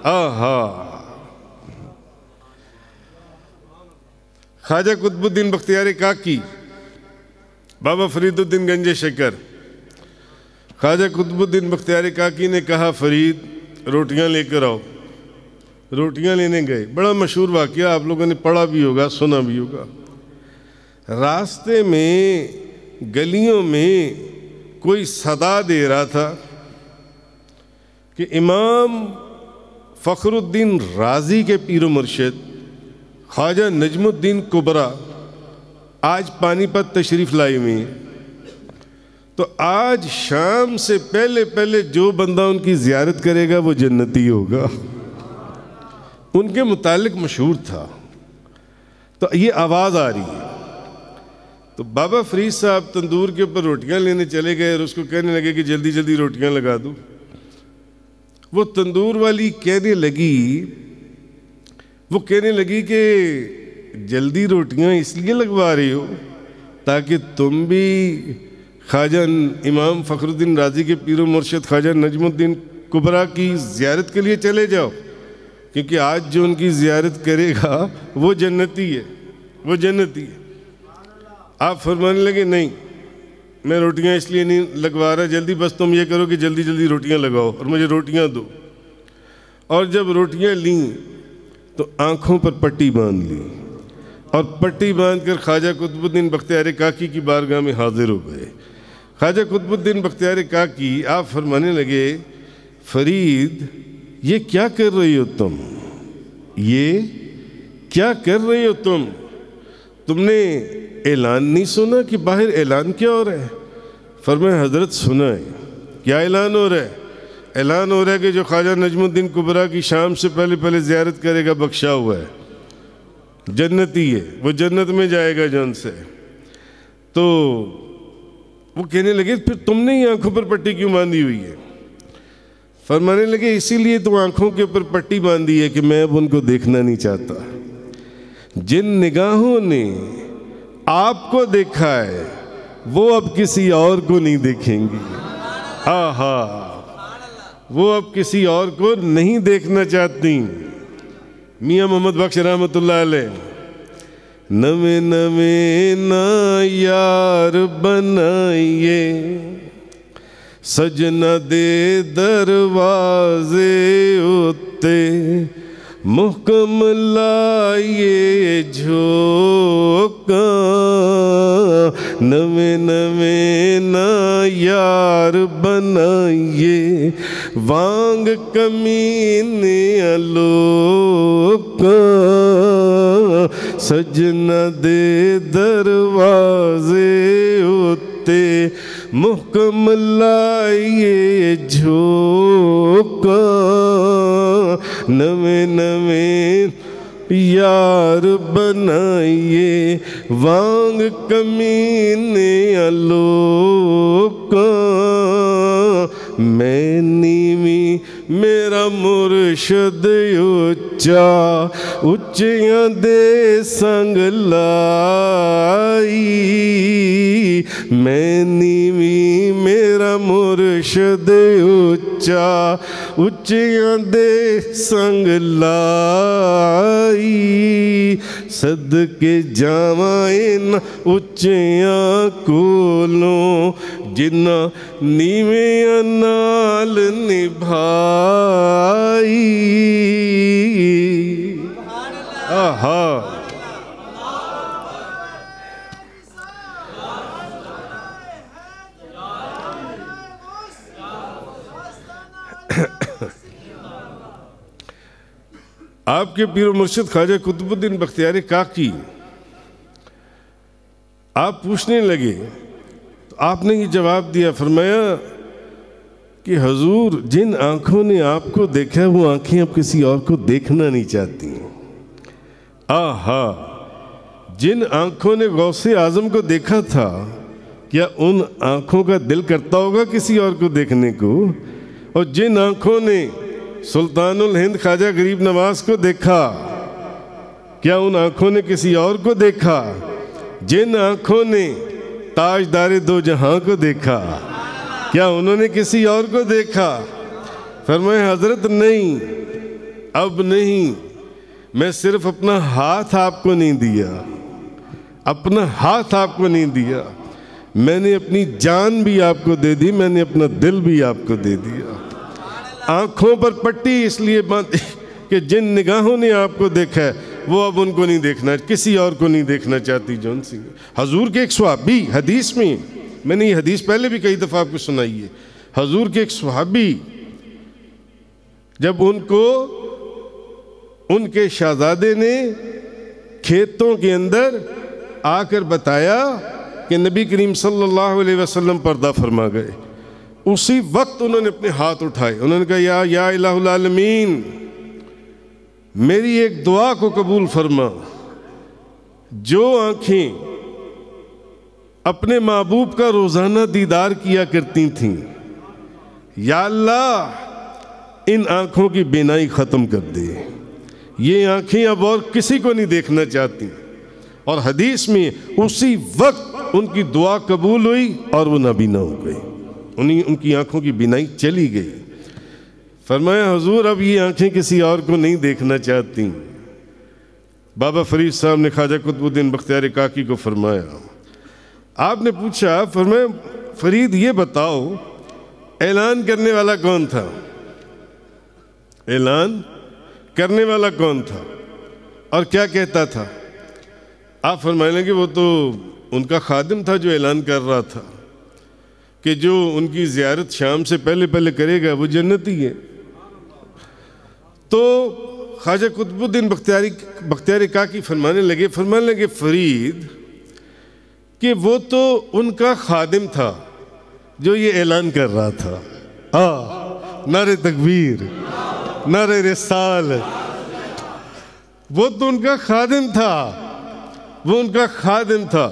आहा, ख्वाजा कुतुबुद्दीन बख्तियार काकी, बाबा फरीदुद्दीन गंजे शकर। ख्वाजा कुतुबुद्दीन बख्तियार काकी ने कहा, फरीद रोटियां लेकर आओ। रोटियां लेने गए। बड़ा मशहूर वाक़या, आप लोगों ने पढ़ा भी होगा, सुना भी होगा। रास्ते में गलियों में कोई सदा दे रहा था कि इमाम फ़खरुद्दीन राज़ी के पीरो मुर्शिद ख्वाजा नजमुद्दीन कुबरा आज पानीपत तशरीफ़ लाई हुई हैं। तो आज शाम से पहले पहले जो बंदा उनकी ज़ियारत करेगा वो जन्नती होगा। उनके मुतालिक मशहूर था। तो ये आवाज़ आ रही है। तो बाबा फरीद साहब तंदूर के ऊपर रोटियां लेने चले गए और उसको कहने लगे कि जल्दी जल्दी रोटियां लगा दो। वो तंदूर वाली कहने लगी कि जल्दी रोटियां इसलिए लगवा रही हो ताकि तुम भी ख्वाजा इमाम फ़खरुद्दीन राज़ी के पीरो मुर्शिद ख्वाजा नजमुद्दीन कुबरा की ज़ियारत के लिए चले जाओ, क्योंकि आज जो उनकी ज़ियारत करेगा वो जन्नती है, वो जन्नती है। आप फरमाने लगे नहीं, मैं रोटियां इसलिए नहीं लगवा रहा, जल्दी बस तुम ये करो कि जल्दी जल्दी रोटियां लगाओ और मुझे रोटियां दो। और जब रोटियां लीं तो आँखों पर पट्टी बांध ली और पट्टी बांध कर ख्वाजा कुतुबुद्दीन बख्तियार काकी की बारगाह में हाजिर हो गए। ख्वाजा कुतुबुद्दीन बख्तियार काकी आप फरमाने लगे, फरीद ये क्या कर रही हो तुम, ये क्या कर रही हो तुम? तुमने ऐलान नहीं सुना कि बाहर ऐलान क्या हो रहा है? फरमाया हजरत सुना है। क्या ऐलान हो रहा है? ऐलान हो रहा है कि जो ख्वाजा नजमुद्दीन कुबरा की शाम से पहले पहले ज़ियारत करेगा बख्शा हुआ है, जन्नती है, वो जन्नत में जाएगा जन से। तो वो कहने लगे फिर तुमने ही आंखों पर पट्टी क्यों बांधी हुई है? फरमाने लगे इसीलिए तो आंखों के ऊपर पट्टी बांधी है कि मैं अब उनको देखना नहीं चाहता। जिन निगाहों ने आपको देखा है वो अब किसी और को नहीं देखेंगी। आहा, वो अब किसी और को नहीं देखना चाहती। मियां मोहम्मद बख्श रहमतुल्लाह अलैह, नवे नवे ना यार बनाइए, सजना दे दरवाजे उत्ते मुहकम लाइए झोंका, नवे नवे ना यार बनाइए, वांग कमीने अलोका, सजना दे दरवाजे उत्ते मुहकम लाइए झोंका, नवे नवे यार बनाइए, वांग कमीने अलोका, मैं नीवी मेरा मुर्शद उच्चा, उच्चियां दे संग लाई, मैं नीवी मेरा मुर्शद उच्चा, उच्चियां दे संग लाई, सदके जावां न उच्चियां कोलों, जिन्ना नीवियां नाल निभाई। आहा, आपके पीर मुर्शिद ख्वाजा कुतुबुद्दीन बख्तियार काकी आप पूछने लगे तो आपने ये जवाब दिया, फरमाया कि हुजूर जिन आंखों ने आपको देखा वो आंखें अब किसी और को देखना नहीं चाहती। आहा, जिन आंखों ने गौसे आजम को देखा था, क्या उन आंखों का दिल करता होगा किसी और को देखने को? और जिन आंखों ने सुल्तानुल हिंद ख्वाजा गरीब नवाज को देखा, क्या उन आंखों ने किसी और को देखा? जिन आंखों ने ताजदारे दो जहां को देखा, क्या उन्होंने किसी और को देखा? फरमाया हजरत नहीं, अब नहीं, मैं सिर्फ अपना हाथ आपको नहीं दिया, अपना हाथ आपको नहीं दिया, मैंने अपनी जान भी आपको दे दी, मैंने अपना दिल भी आपको दे दिया। आंखों पर पट्टी इसलिए बांधी कि जिन निगाहों ने आपको देखा है वो अब उनको नहीं देखना, किसी और को नहीं देखना चाहती। जौन सिंह हजूर के एक सहाबी, हदीस में मैंने ये हदीस पहले भी कई दफ़ा आपको सुनाई है, हजूर के एक सहाबी जब उनको उनके शहजादे ने खेतों के अंदर आकर बताया कि नबी करीम सल्लल्लाहु अलैहि वसल्लम पर्दा फरमा गए, उसी वक्त उन्होंने अपने हाथ उठाए, उन्होंने कहा या इलाहुल आलमीन, मेरी एक दुआ को कबूल फरमा। जो आंखें अपने महबूब का रोज़ाना दीदार किया करती थीं, या अल्लाह इन आंखों की बीनाई ख़त्म कर दे, ये आंखें अब और किसी को नहीं देखना चाहती। और हदीस में उसी वक्त उनकी दुआ कबूल हुई और वो नाबीना हो गई, उनकी आंखों की बीनाई चली गई। फरमाया हुजूर अब ये आंखें किसी और को नहीं देखना चाहती। बाबा फरीद साहब ने ख्वाजा कुतुबुद्दीन बख्तियार काकी को फरमाया, आपने पूछा, फरमाया फरीद ये बताओ ऐलान करने वाला कौन था? ऐलान करने वाला कौन था और क्या कहता था? आप फरमाने लगे वो तो उनका खादिम था जो ऐलान कर रहा था कि जो उनकी ज़ियारत शाम से पहले पहले करेगा वो जन्नती है। तो ख्वाजा कुतुबुद्दीन बख्तियार काकी फरमाने लगे फरीद कि वो तो उनका खादिम था जो ये ऐलान कर रहा था। नारे तकबीर, नारे रिसालत, वो तो उनका खादिम था, वो उनका खादिम था,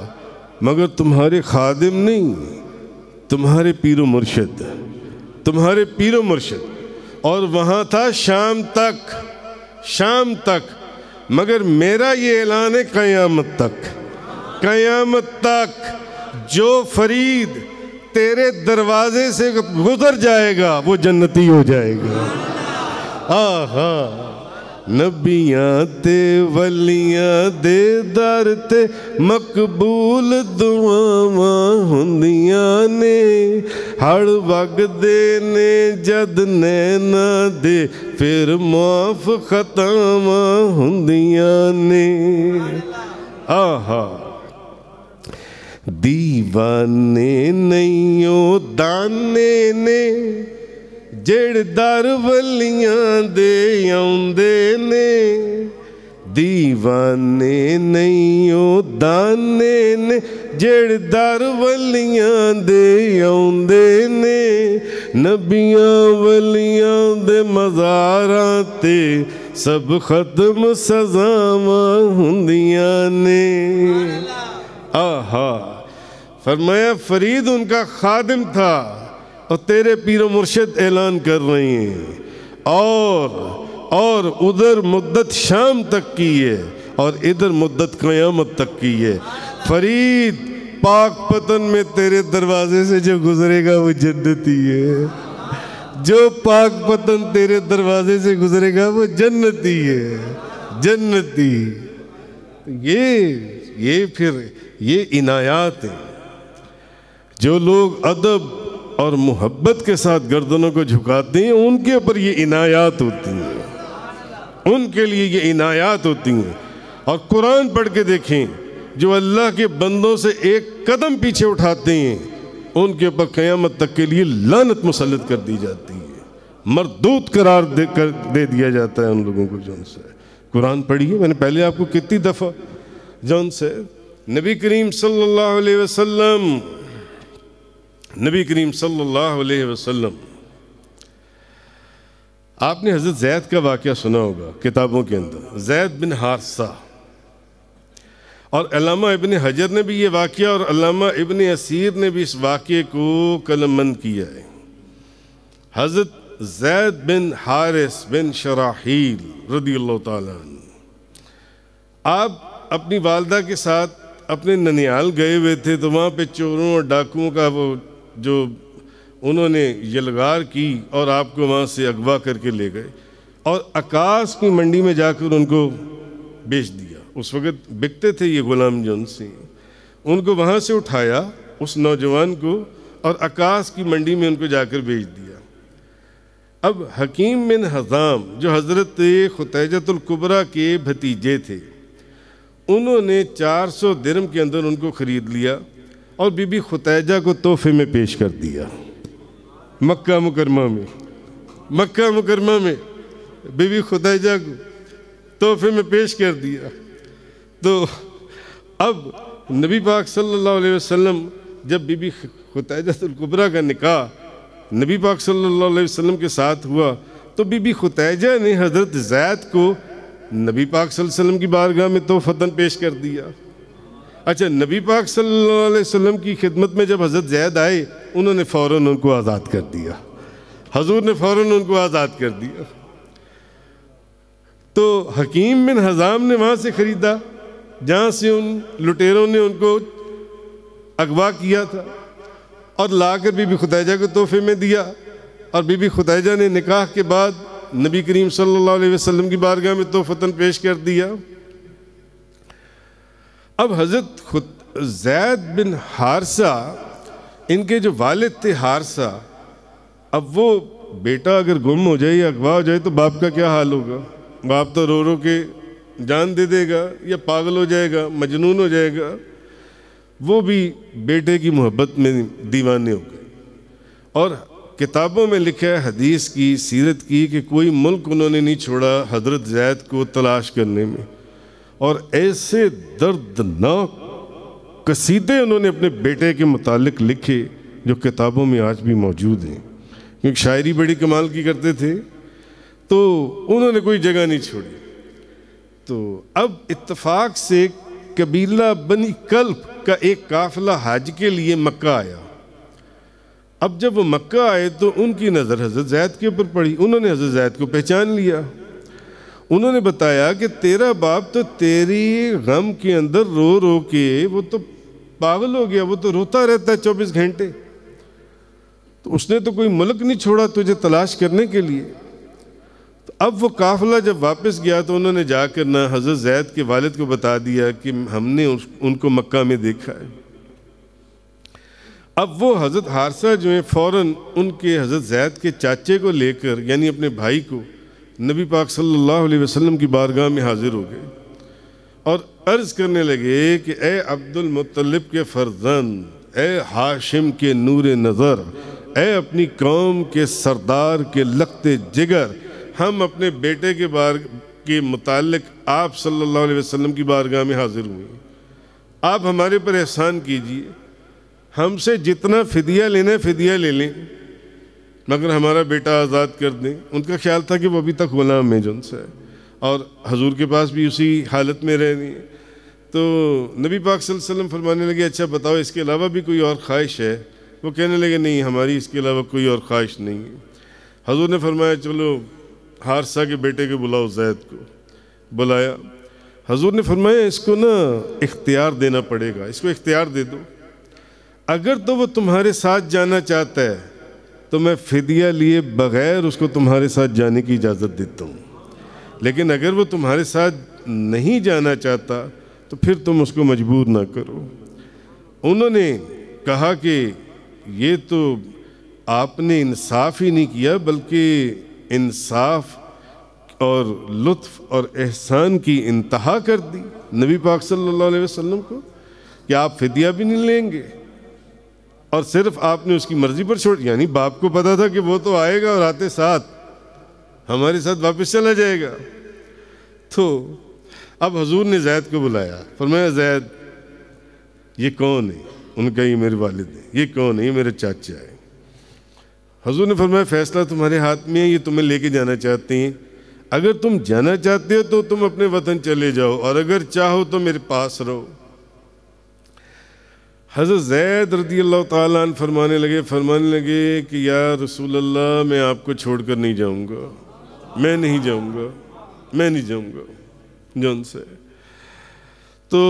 मगर तुम्हारे खादिम नहीं, तुम्हारे पीरो मुर्शिद, तुम्हारे पीरो मुर्शिद। और वहाँ था शाम तक, शाम तक। मगर मेरा ये ऐलान है क़यामत तक, क़यामत तक जो फरीद तेरे दरवाजे से गुजर जाएगा वो जन्नती हो जाएगा। आहा, नबियां ते वलियां दे दर ते मकबूल दुआवां हुंदियां ने, हड़ वगदे ने जद नैना दे फिर माफ खतावां हुंदियां ने। आहा, दीवाने नहीं ओ दाने ने जेड़ दर वलियां दे आउंदे ने, दीवाने नहीं ओ दाने ने जेड़ दर वलियां दे आउंदे ने, नबियां वलियां दे मज़ारां ते सब खत्म सज़ावां हुंदियां ने। आहा, फरमाया फरीद उनका खादिम था और तेरे पीरो मुर्शिद ऐलान कर रहे हैं। और उधर मुद्दत शाम तक की है और इधर मुद्दत क़यामत तक की है। फरीद पाक पतन में तेरे दरवाजे से जो गुजरेगा वो जन्नती है, जो पाक पतन तेरे दरवाजे से गुजरेगा वो जन्नती है, जन्नती। ये फिर ये इनायात है। जो लोग अदब और मोहब्बत के साथ गर्दनों को झुकाते हैं उनके ऊपर ये इनायात होती हैं, उनके लिए ये इनायात होती हैं। और कुरान पढ़ के देखें, जो अल्लाह के बंदों से एक कदम पीछे उठाते हैं उनके ऊपर क़यामत तक के लिए लानत मुसल्लत कर दी जाती है, मरदूत करार दे दिया जाता है उन लोगों को। जौन से कुरान पढ़िए, मैंने पहले आपको कितनी दफ़ा जौन से नबी करीम सल्लल्लाहु अलैहि वसल्लम, नबी करीम सल्लल्लाहु अलैहि वसल्लम, आपने हज़रत ज़ैद का वाक़या सुना होगा किताबों के अंदर, ज़ैद बिन हारिसा। और अल्लामा इब्न हजर ने भी ये वाक़या और अल्लामा इब्न असीर ने भी इस वाक़े को कलमबंद किया है। हज़रत ज़ैद बिन हारिस बिन शराहील रदियल्लाहु ताला अन्हु, आप अपनी वालदा के साथ अपने ननियाल गए हुए थे, तो वहाँ पे चोरों और डाकुओं का वो जो उन्होंने यलगार की और आपको वहाँ से अगवा करके ले गए और आकाश की मंडी में जाकर उनको बेच दिया। उस वक़्त बिकते थे ये ग़ुलाम जौन से, उनको वहाँ से उठाया उस नौजवान को और आकाश की मंडी में उनको जाकर बेच दिया। अब हकीम बिन हिज़ाम जो हज़रत खुतैजतुल कुबरा के भतीजे थे, उन्होंने 400 दिरहम के अंदर उनको ख़रीद लिया और बीबी खुतैजा को तोहफे में पेश कर दिया। मक्का मुकरमा में, मक्का मुकरमा में बीबी खुतैजा को तोहफे में पेश कर दिया। तो अब नबी पाक सल्लल्लाहु अलैहि वसल्लम जब बीबी खुतैजतुल कुबरा का निकाह नबी पाक सल्लल्लाहु अलैहि वसल्लम के साथ हुआ, तो बीबी खुतैजा ने हज़रत ज़ैद को नबी पाक सल्लल्लाहु अलैहि वसल्लम की बारगाह में तोहफ़तन पेश कर दिया। अच्छा, नबी पाक सल्लल्लाहु अलैहि वसल्लम की खिदमत में जब हज़रत ज़ैद आए, उन्होंने फ़ौरन उनको आज़ाद कर दिया, हजूर ने फ़ौरन उनको आज़ाद कर दिया। तो हकीम बिन हिज़ाम ने वहाँ से ख़रीदा जहाँ से उन लुटेरों ने उनको अगवा किया था और लाकर बीबी खुतैजा को तोहफे में दिया। और बीबी खुतैजा ने निकाह के बाद नबी करीम सल्लल्लाहु अलैहि वसल्लम की बारगाह में तोहफ़तन पेश कर दिया। अब हज़रत ज़ैद बिन हारिसा, इनके जो वालिद थे हारिसा, अब वो बेटा अगर गुम हो जाए या अगवा हो जाए तो बाप का क्या हाल होगा? बाप तो रो रो के जान दे देगा या पागल हो जाएगा, मजनून हो जाएगा। वो भी बेटे की मोहब्बत में दीवाने हो गए। और किताबों में लिखा है हदीस की, सीरत की, कि कोई मुल्क उन्होंने नहीं छोड़ा हज़रत ज़ैद को तलाश करने में। और ऐसे दर्दनाक कसीदे उन्होंने अपने बेटे के मुतालिक लिखे जो किताबों में आज भी मौजूद हैं, क्योंकि शायरी बड़ी कमाल की करते थे, तो उन्होंने कोई जगह नहीं छोड़ी। तो अब इत्तफाक से कबीला बनी कल्ब का एक काफ़िला हज के लिए मक्का आया अब जब वो मक्का आए तो उनकी नज़र हज़रत ज़ैद के ऊपर पड़ी। उन्होंने हज़रत ज़ैद को पहचान लिया। उन्होंने बताया कि तेरा बाप तो तेरी गम के अंदर रो रो के वो तो पागल हो गया, वो तो रोता रहता है 24 घंटे, तो उसने तो कोई मुल्क नहीं छोड़ा तुझे तलाश करने के लिए। तो अब वो काफ़िला जब वापस गया तो उन्होंने जाकर ना हज़रत ज़ैद के वालिद को बता दिया कि हमने उनको मक्का में देखा है। अब वो हज़रत हारसा जो है फ़ौरन उनके हज़रत ज़ैद के चाचे को लेकर यानी अपने भाई को नबी पाक सल्लल्लाहु अलैहि वसल्लम की बारगाह में हाजिर हो गए और अर्ज़ करने लगे कि ए अब्दुल मुत्तलिब के फ़र्जंद, ए हाशिम के नूर नज़र, ए अपनी कौम के सरदार के लख्ते जिगर, हम अपने बेटे के मुतालिक आप सल्लल्लाहु अलैहि वसल्लम की बारगाह में हाजिर हुए। आप हमारे पर एहसान कीजिए, हमसे जितना फ़िदिया लेना है फ़िदिया ले लें, मगर हमारा बेटा आज़ाद कर दें। उनका ख्याल था कि वो अभी तक ग़ुलाम है जुनसे और हजूर के पास भी उसी हालत में रह रही है। तो नबी पाक सल्लल्लाहु अलैहि वसल्लम फरमाने लगे अच्छा बताओ इसके अलावा भी कोई और ख्वाहिश है? वो कहने लगे नहीं, हमारी इसके अलावा कोई और ख्वाहिश नहीं है। हजूर ने फरमाया चलो हारसा के बेटे को बुलाओ। ज़ैद को बुलाया। हजूर ने फरमाया इसको ना इख्तियार देना पड़ेगा, इसको इख्तियार दे दो। अगर तो वो तुम्हारे साथ जाना चाहता है तो मैं फ़िदिया लिए बग़ैर उसको तुम्हारे साथ जाने की इजाज़त देता हूँ, लेकिन अगर वो तुम्हारे साथ नहीं जाना चाहता तो फिर तुम उसको मजबूर ना करो। उन्होंने कहा कि ये तो आपने इंसाफ ही नहीं किया बल्कि इंसाफ और लुत्फ़ और एहसान की इंतहा कर दी नबी पाक सल्लल्लाहु अलैहि वसल्लम को कि आप फ़िदिया भी नहीं लेंगे और सिर्फ आपने उसकी मर्ज़ी पर छोड़, यानी बाप को पता था कि वो तो आएगा और आते साथ हमारे साथ वापस चला जाएगा। तो अब हजूर ने ज़ैद को बुलाया, फरमाया ज़ैद ये कौन है? उनका ये मेरे वालिद है। ये कौन है? ये मेरे चाचा है। हजूर ने फरमाया फ़ैसला तुम्हारे हाथ में है, ये तुम्हें लेके जाना चाहते हैं। अगर तुम जाना चाहते हो तो तुम अपने वतन चले जाओ और अगर चाहो तो मेरे पास रहो। हज़रत ज़ैद रज़ियल्लाहु ताला अन्हु फरमाने लगे कि या रसूल अल्लाह मैं आपको छोड़कर नहीं जाऊंगा, मैं नहीं जाऊंगा जौन से। तो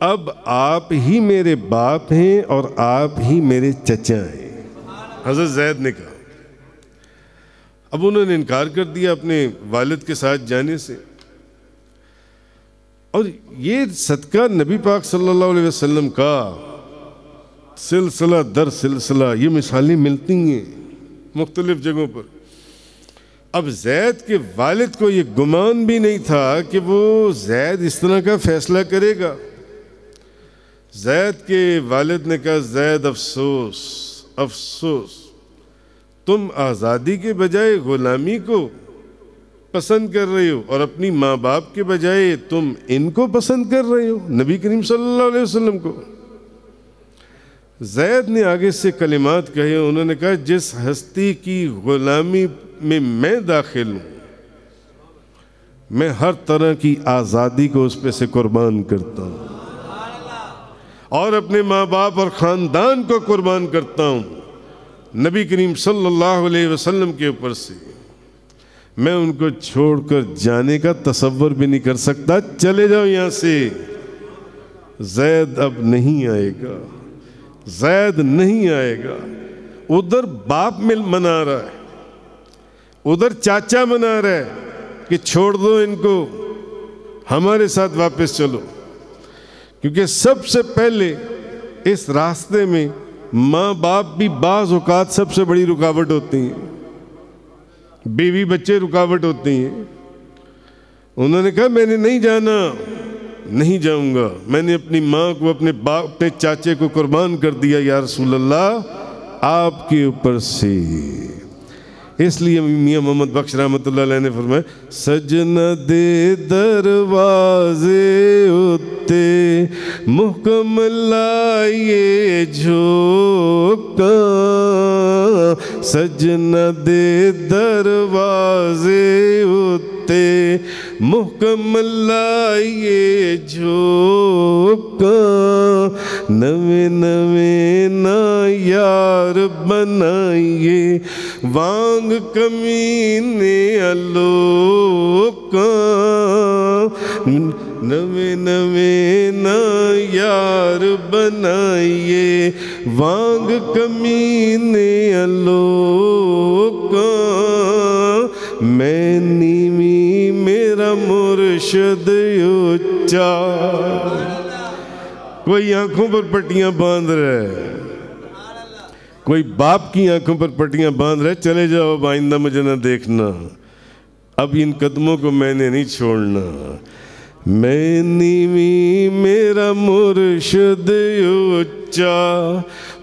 अब आप ही मेरे बाप हैं और आप ही मेरे चचा हैं, हज़रत ज़ैद ने कहा। अब उन्होंने इनकार कर दिया अपने वालिद के साथ जाने से। और ये सदका नबी पाक सल्लल्लाहु अलैहि वसल्लम का सिलसिला दर सिलसिला ये मिसालें मिलती हैं मुख्तलिफ जगहों पर। अब ज़ैद के वालिद को ये गुमान भी नहीं था कि वो ज़ैद इस तरह का फ़ैसला करेगा। ज़ैद के वालिद ने कहा ज़ैद अफसोस अफसोस, तुम आज़ादी के बजाय ग़ुलामी को पसंद कर रहे हो और अपनी माँ बाप के बजाय तुम इनको पसंद कर रहे हो, नबी करीम सल्लल्लाहु अलैहि वसल्लम को। ज़ैद ने आगे से कलिमात कहे, उन्होंने कहा जिस हस्ती की ग़ुलामी में मैं दाखिल हूँ मैं हर तरह की आज़ादी को उस पे से कुर्बान करता हूँ और अपने माँ बाप और ख़ानदान को कुर्बान करता हूँ नबी करीम सल्लल्लाहु अलैहि वसल्लम के ऊपर से। मैं उनको छोड़कर जाने का तसव्वुर भी नहीं कर सकता। चले जाओ यहाँ से, ज़ैद अब नहीं आएगा, ज़ैद नहीं आएगा। उधर बाप मना रहा है, उधर चाचा मना रहा है कि छोड़ दो इनको, हमारे साथ वापस चलो। क्योंकि सबसे पहले इस रास्ते में माँ बाप भी बाज़ औक़ात सबसे बड़ी रुकावट होती हैं, बीवी बच्चे रुकावट होती हैं। उन्होंने कहा मैंने नहीं जाना, नहीं जाऊंगा, मैंने अपनी माँ को अपने बाप अपने चाचे को कुर्बान कर दिया या रसूल अल्लाह आपके ऊपर से। इसलिए मियाँ मोहम्मद बख्श रहमतुल्लाह अलैह ने फरमाया सजना दे दरवाजे उत्ते मुहकम लाइए झोंका, सजना दे दरवाजे उत्ते मुहकम लाइए झोंका, नवे नवे ना यार बनाइए, वांग कमीने अलोका, नवे नवे ना यार बनाइए, वांग कमीने अलोका, मैं नीवी मेरा मुर्शद ऊंचा। कोई आंखों पर पट्टियां बांध रहा है, कोई बाप की आंखों पर पट्टियां बांध रहा है, चले जाओ अब आइंदा मुझे ना देखना, अब इन कदमों को मैंने नहीं छोड़ना। मैं नीवी मेरा मुर्शद ऊंचा,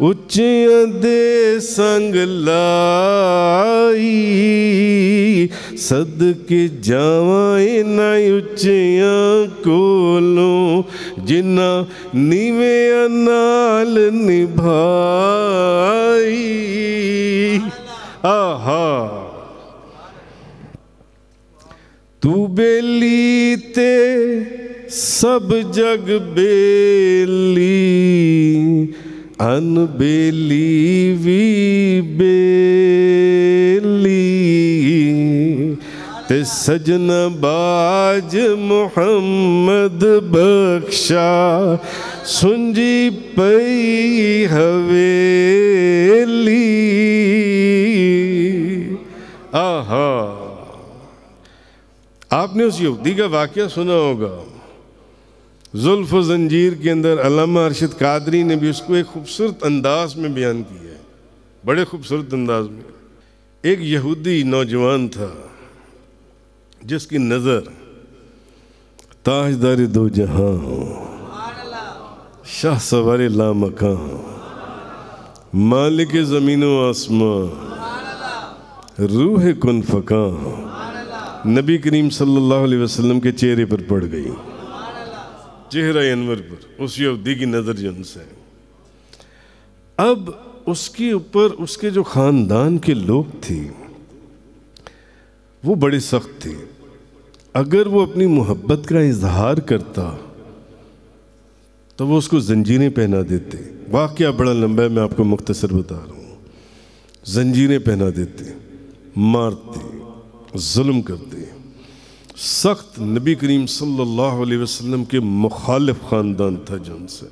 उच्चियां दे संग लाई, सदके जावां इन्हां उच्चियां कोलों, जिन्ना नीवियां नाल निभाई। आहा तू बेली ते सब जग बेली, अनबेली भी बेली, ते सजना बाज मुहम्मद बख्शा, सुंजी पई हवेली। आहा आपने उस यहूदी का वाक़या सुना होगा, जुल्फ व जंजीर के अंदर अल्लामा अरशद कादरी ने भी उसको एक खूबसूरत अंदाज में बयान किया है, बड़े खूबसूरत अंदाज में। एक यहूदी नौजवान था जिसकी नज़र ताजदार दो जहां, शाह सवारे लामकां, मालिक ज़मीनो आसमां, रूह कुन फ़कां, नबी करीम सल्लल्लाहु अलैहि वसल्लम के चेहरे पर पड़ गई, चेहरा अनवर पर उस यहूदी की नज़र जन से। अब उसके ऊपर उसके जो ख़ानदान के लोग थे वो बड़े सख्त थे, अगर वो अपनी मोहब्बत का इजहार करता तो वो उसको जंजीरें पहना देते। वाक़या बड़ा लंबा है, मैं आपको मुख्तसर बता रहा हूँ। जंजीरें पहना देते, मारते, जुल्म करते। सख्त नबी करीम सल्लल्लाहु अलैहि वसल्लम के मुखालिफ ख़ानदान था जिनसे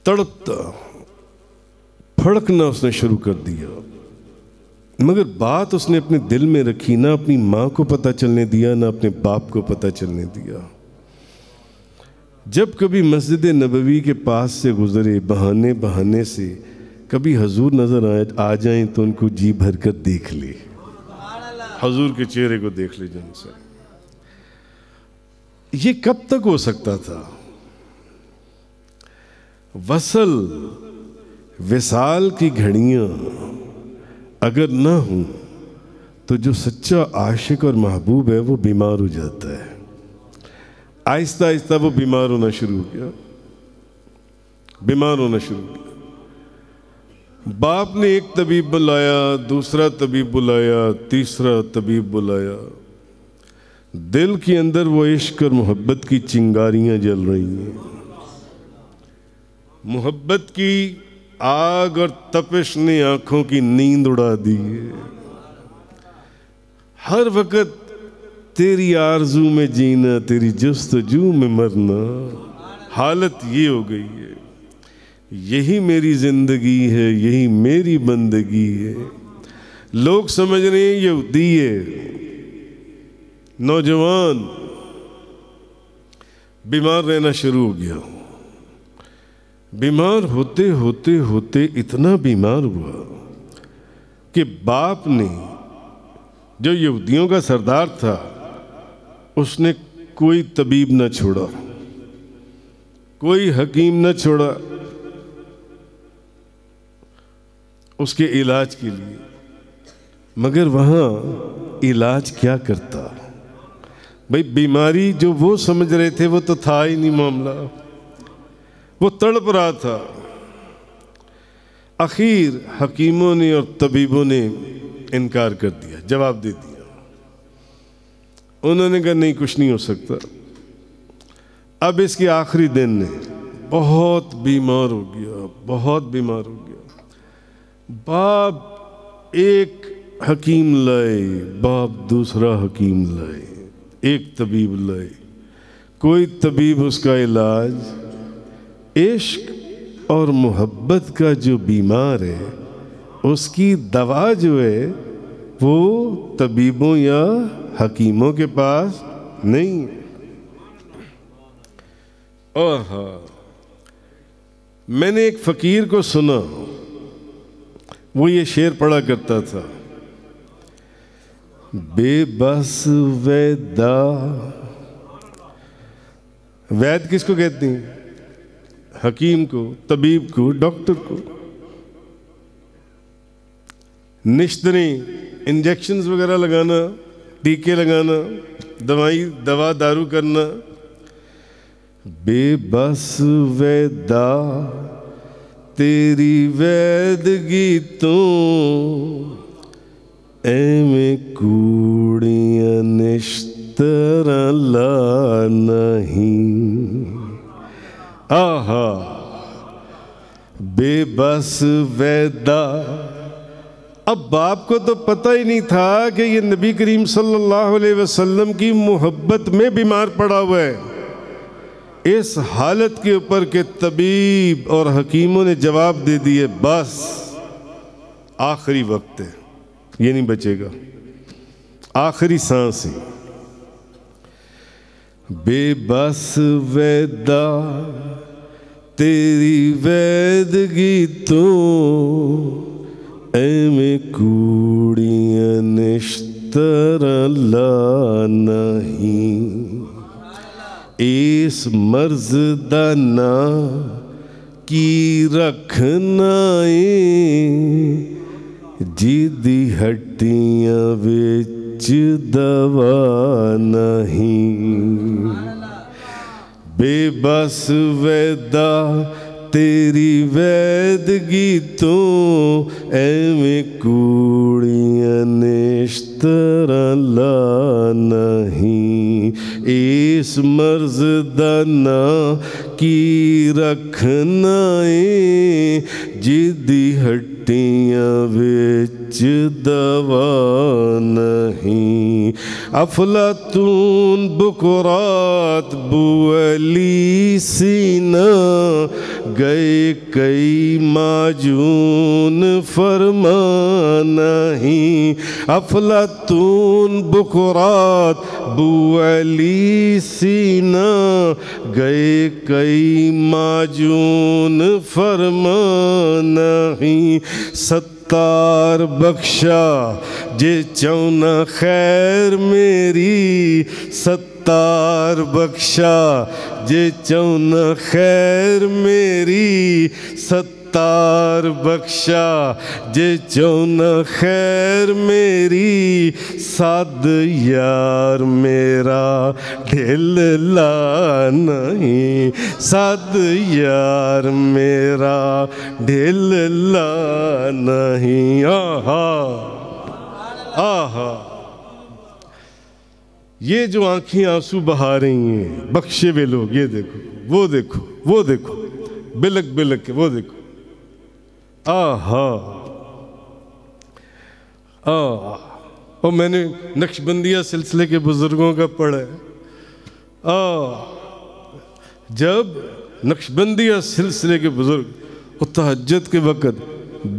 तड़पता फड़कना उसने शुरू कर दिया, मगर बात उसने अपने दिल में रखी, ना अपनी माँ को पता चलने दिया, ना अपने बाप को पता चलने दिया। जब कभी मस्जिद नबवी के पास से गुजरे, बहाने बहाने से कभी हजूर नजर आ जाएं तो उनको जी भर कर देख ले, हजूर के चेहरे को देख ले जिनसे। ये कब तक हो सकता था? वसल विसाल की घड़ियां अगर ना हो तो जो सच्चा आशिक और महबूब है वो बीमार हो जाता है। आहिस्ता आहिस्ता वो बीमार होना शुरू हो गया, बीमार होना शुरू किया। बाप ने एक तबीब बुलाया, दूसरा तबीब बुलाया, तीसरा तबीब बुलाया। दिल के अंदर वो इश्क और मोहब्बत की चिंगारियां जल रही हैं। मोहब्बत की आग और तपिश ने आंखों की नींद उड़ा दी है। हर वक्त तेरी आरजू में जीना, तेरी जस्तजू में मरना, हालत ये हो गई है। यही मेरी जिंदगी है, यही मेरी बंदगी है। लोग समझ रहे हैं यहूदी है। नौजवान बीमार रहना शुरू हो गया। बीमार होते होते होते इतना बीमार हुआ कि बाप ने, जो यहूदियों का सरदार था, उसने कोई तबीब न छोड़ा, कोई हकीम न छोड़ा उसके इलाज के लिए। मगर वहाँ इलाज क्या करता भाई? बीमारी जो वो समझ रहे थे वो तो था ही नहीं मामला, वो तड़प रहा था। आखिर हकीमों ने और तबीबों ने इनकार कर दिया, जवाब दे दिया। उन्होंने कहा नहीं, कुछ नहीं हो सकता। अब इसके आखिरी दिन ने, बहुत बीमार हो गया, बहुत बीमार हो गया। बाप एक हकीम लाए, बाप दूसरा हकीम लाए, एक तबीब लाए, कोई तबीब उसका इलाज इश्क और मोहब्बत का जो बीमार है उसकी दवा जो है वो तबीबों या हकीमों के पास नहीं है। मैंने एक फ़कीर को सुना, वो ये शेर पढ़ा करता था, बेबस वैदा। वैद किसको कहते हैं? हकीम को, तबीब को, डॉक्टर को। निश्तरी, इंजेक्शंस वगैरह लगाना, टीके लगाना, दवा दारू करना। बेबस वैदा तेरी वैदगी तो एवें कूड़ियां निश्तर ला नहीं। आहा, बेबस वैदा। अब बाप को तो पता ही नहीं था कि ये नबी करीम सल्लल्लाहु अलैहि वसल्लम की मोहब्बत में बीमार पड़ा हुआ है। इस हालत के ऊपर के तबीब और हकीमों ने जवाब दे दिए, बस आखिरी वक्त है, ये नहीं बचेगा, आखिरी सांस है। बेबस वैदा तेरी वैदगी तो एवें कूड़ियां निश्तर ला नहीं। इस मर्ज दा ना की रखना जिदी हड्डियां विच दवा नहीं। बेबस वैदा तेरी वैदगी तो एवें कूड़ियां निश्तर ला नहीं। इस मर्ज दा ना की रखना जिदी हड्डियां विच दवा नहीं। अफलातून बुकरात बुअली सीना गए कई माजून फरमा नहीं। अफलातून बुकरात बुअली सीना गए कई माजून फरमा नहीं। सत्तार बख्शा जे चौना खैर मेरी। सत्तार बख्शा जे चौना खैर मेरी। सत्तार बख्शा जे चौना खैर मेरी। साद यार मेरा ढिल ला नहीं। साद यार मेरा ढिल ला नहीं। आहा आहा, ये जो आंखें आंसू बहा रही हैं बख्शे हुए लोग, ये देखो, वो देखो, वो देखो, बिलक बिलक के वो देखो। आहा और मैंने नक्शबंदिया सिलसिले के बुजुर्गों का पढ़ा है। जब नक्शबंदिया सिलसिले के बुजुर्ग तहज्जुद के वक़्त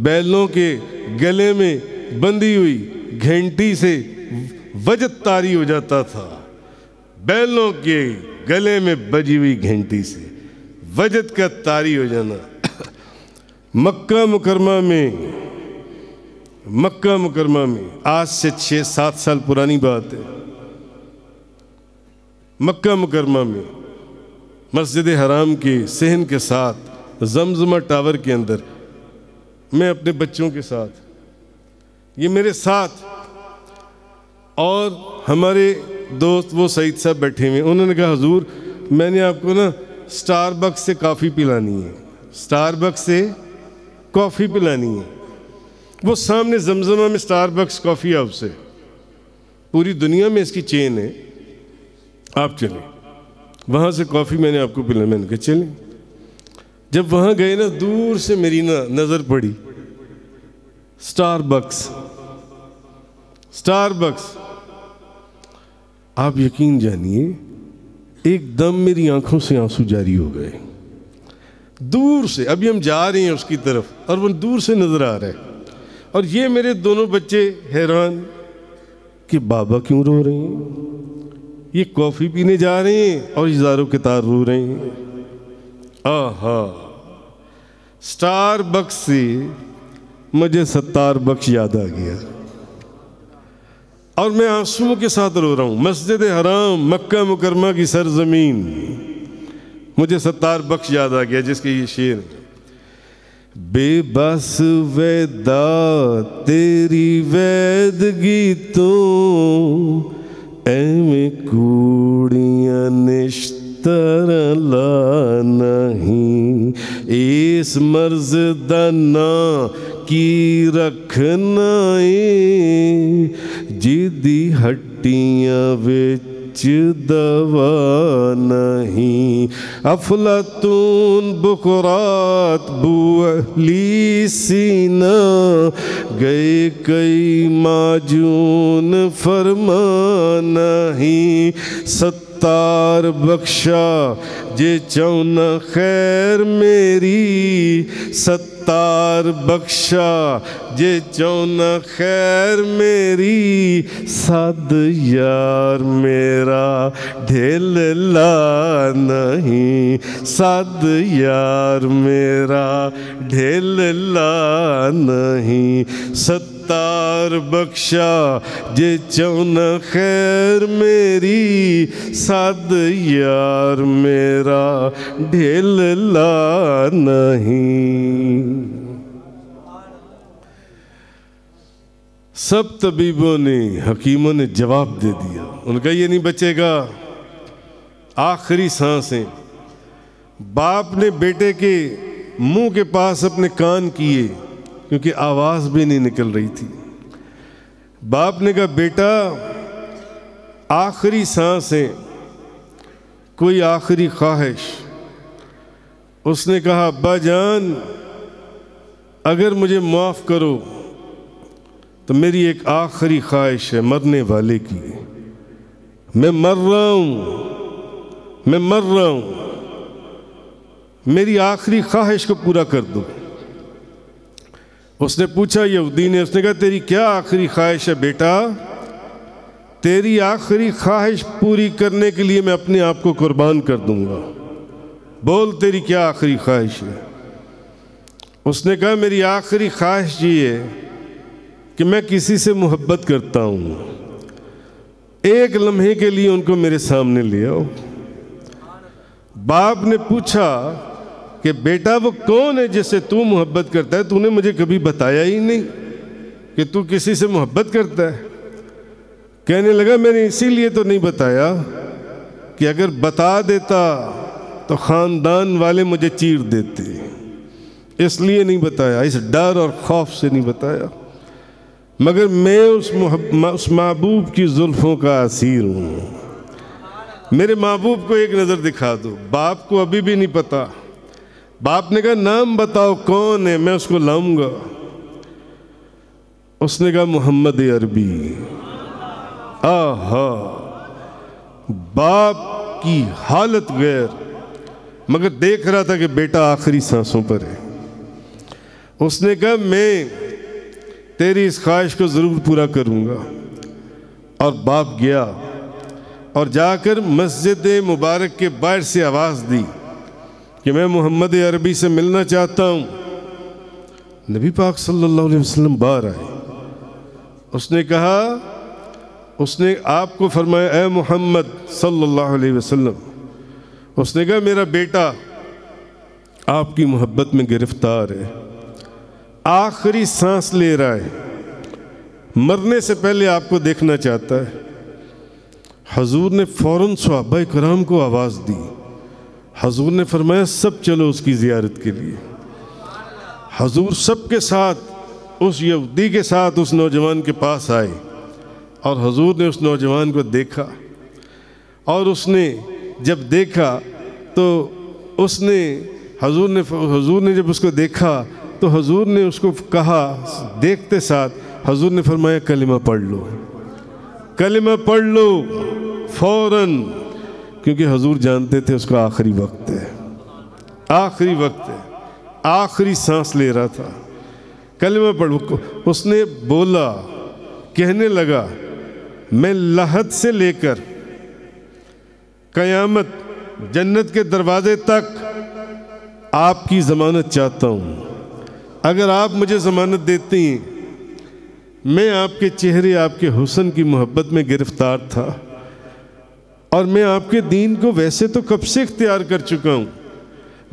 बैलों के गले में बंधी हुई घंटी से वजद तारी हो जाता था। बैलों के गले में बजी हुई घंटी से वजद का तारी हो जाना। मक्का मुकरमा में आज से 6-7 साल पुरानी बात है। मक्का मुकरमा में मस्जिद हराम के सहन के साथ जमजमा टावर के अंदर मैं अपने बच्चों के साथ, ये मेरे साथ और हमारे दोस्त वो सईद साहब बैठे हुए। उन्होंने कहा हुजूर मैंने आपको ना स्टारबक्स से कॉफ़ी पिलानी है, स्टारबक्स से कॉफ़ी पिलानी है। वो सामने जमजमा में स्टारबक्स कॉफ़ी हाउस है, पूरी दुनिया में इसकी चेन है। आप चले। वहाँ से कॉफ़ी मैंने आपको पिलाया, मैंने कहा चलें। जब वहाँ गए ना, दूर से मेरी ना नज़र पड़ी स्टारबक्स। आप यकीन जानिए, एकदम मेरी आंखों से आंसू जारी हो गए। दूर से, अभी हम जा रहे हैं उसकी तरफ और वो दूर से नजर आ रहा है। और ये मेरे दोनों बच्चे हैरान कि बाबा क्यों रो रहे हैं, ये कॉफ़ी पीने जा रहे हैं और इज़ारों के तार रो रहे हैं। आहा, स्टारबक्स से मुझे सत्तार बख्श याद आ गया और मैं आंसुओं के साथ रो रहा हूँ। मस्जिद हराम, मक्का मुकरमा की सरजमीन, मुझे सत्तार बख्श याद आ गया जिसके ये शेर, बेबस वेदा तेरी वैदगी तो एवें कूड़ियां निश्तर ला नहीं, इस मर्ज दा ना की रखना जिदी हड्डियां विच दवा नहीं, अफलातून बुकरात बुअली सीना गए कई माजून फरमा नहीं, सत्तार बख्शा जे चौना खैर मेरी, सत्तार बख्शा जे चौना खैर मेरी, सद यार मेरा ढेल ला नहीं, सद यार मेरा ढेल ला नहीं, सत्तार बख्शा जे चौना खैर मेरी, सद यार मेरा ढेल ला नहीं। सब तबीबों ने, हकीमों ने जवाब दे दिया, उनका ये नहीं बचेगा, आखिरी सांसें। बाप ने बेटे के मुंह के पास अपने कान किए क्योंकि आवाज़ भी नहीं निकल रही थी। बाप ने कहा, बेटा आखिरी सांसें, कोई आखिरी ख्वाहिश। उसने कहा, अब्बा जान अगर मुझे माफ़ करो तो मेरी एक आखिरी ख्वाहिश है मरने वाले की, मैं मर रहा हूँ, मैं मर रहा हूँ, मेरी आखिरी ख्वाहिश को पूरा कर दो। उसने पूछा यहूदी ने, उसने कहा तेरी क्या आखिरी ख्वाहिश है बेटा? तेरी आखिरी ख्वाहिश पूरी करने के लिए मैं अपने आप को कुर्बान कर दूंगा, बोल तेरी क्या आखिरी ख्वाहिश है? उसने कहा मेरी आखिरी ख्वाहिश ये है कि मैं किसी से मोहब्बत करता हूँ, एक लम्हे के लिए उनको मेरे सामने ले आओ। बाप ने पूछा कि बेटा वो कौन है जिससे तू मोहब्बत करता है? तूने मुझे कभी बताया ही नहीं कि तू किसी से मोहब्बत करता है। कहने लगा मैंने इसीलिए तो नहीं बताया कि अगर बता देता तो ख़ानदान वाले मुझे चीर देते, इसलिए नहीं बताया, इस डर और खौफ से नहीं बताया। मगर मैं उस महबूब की जुल्फ़ों का असीर हूँ। मेरे महबूब को एक नज़र दिखा दो। बाप को अभी भी नहीं पता। बाप ने कहा नाम बताओ कौन है, मैं उसको लाऊंगा। उसने कहा मोहम्मद अरबी। आहा, बाप की हालत गैर, मगर देख रहा था कि बेटा आखिरी सांसों पर है। उसने कहा मैं तेरी इस ख्वाहिश को ज़रूर पूरा करूँगा। और बाप गया और जाकर मस्जिद मुबारक के बाहर से आवाज़ दी कि मैं मोहम्मद अरबी से मिलना चाहता हूँ। नबी पाक सल्लल्लाहु अलैहि वसल्लम बाहर आए। उसने कहा, उसने आपको फरमाया ए मोहम्मद सल्लल्लाहु अलैहि वसल्लम। उसने कहा मेरा बेटा आपकी मोहब्बत में गिरफ्तार है, आखिरी सांस ले रहा है, मरने से पहले आपको देखना चाहता है। हजूर ने फ़ौरन सहाबा कराम को आवाज़ दी। हजूर ने फरमाया सब चलो उसकी ज़ियारत के लिए। हजूर सब के साथ उस यहूदी के साथ उस नौजवान के पास आए और हजूर ने उस नौजवान को देखा और उसने जब देखा तो उसने हुजूर ने जब उसको देखा तो हुजूर ने उसको कहा, देखते साथ हुजूर ने फरमाया कलिमा पढ़ लो, कलिमा पढ़ लो फौरन, क्योंकि हुजूर जानते थे उसका आखिरी वक्त है, आखिरी वक्त है, आखिरी सांस ले रहा था। कलिमा पढ़ो। उसने बोला, कहने लगा मैं लहद से लेकर कयामत जन्नत के दरवाजे तक आपकी ज़मानत चाहता हूँ। अगर आप मुझे ज़मानत देती हैं, मैं आपके चेहरे, आपके हुस्न की मोहब्बत में गिरफ्तार था और मैं आपके दीन को वैसे तो कब से इख्तियार कर चुका हूँ,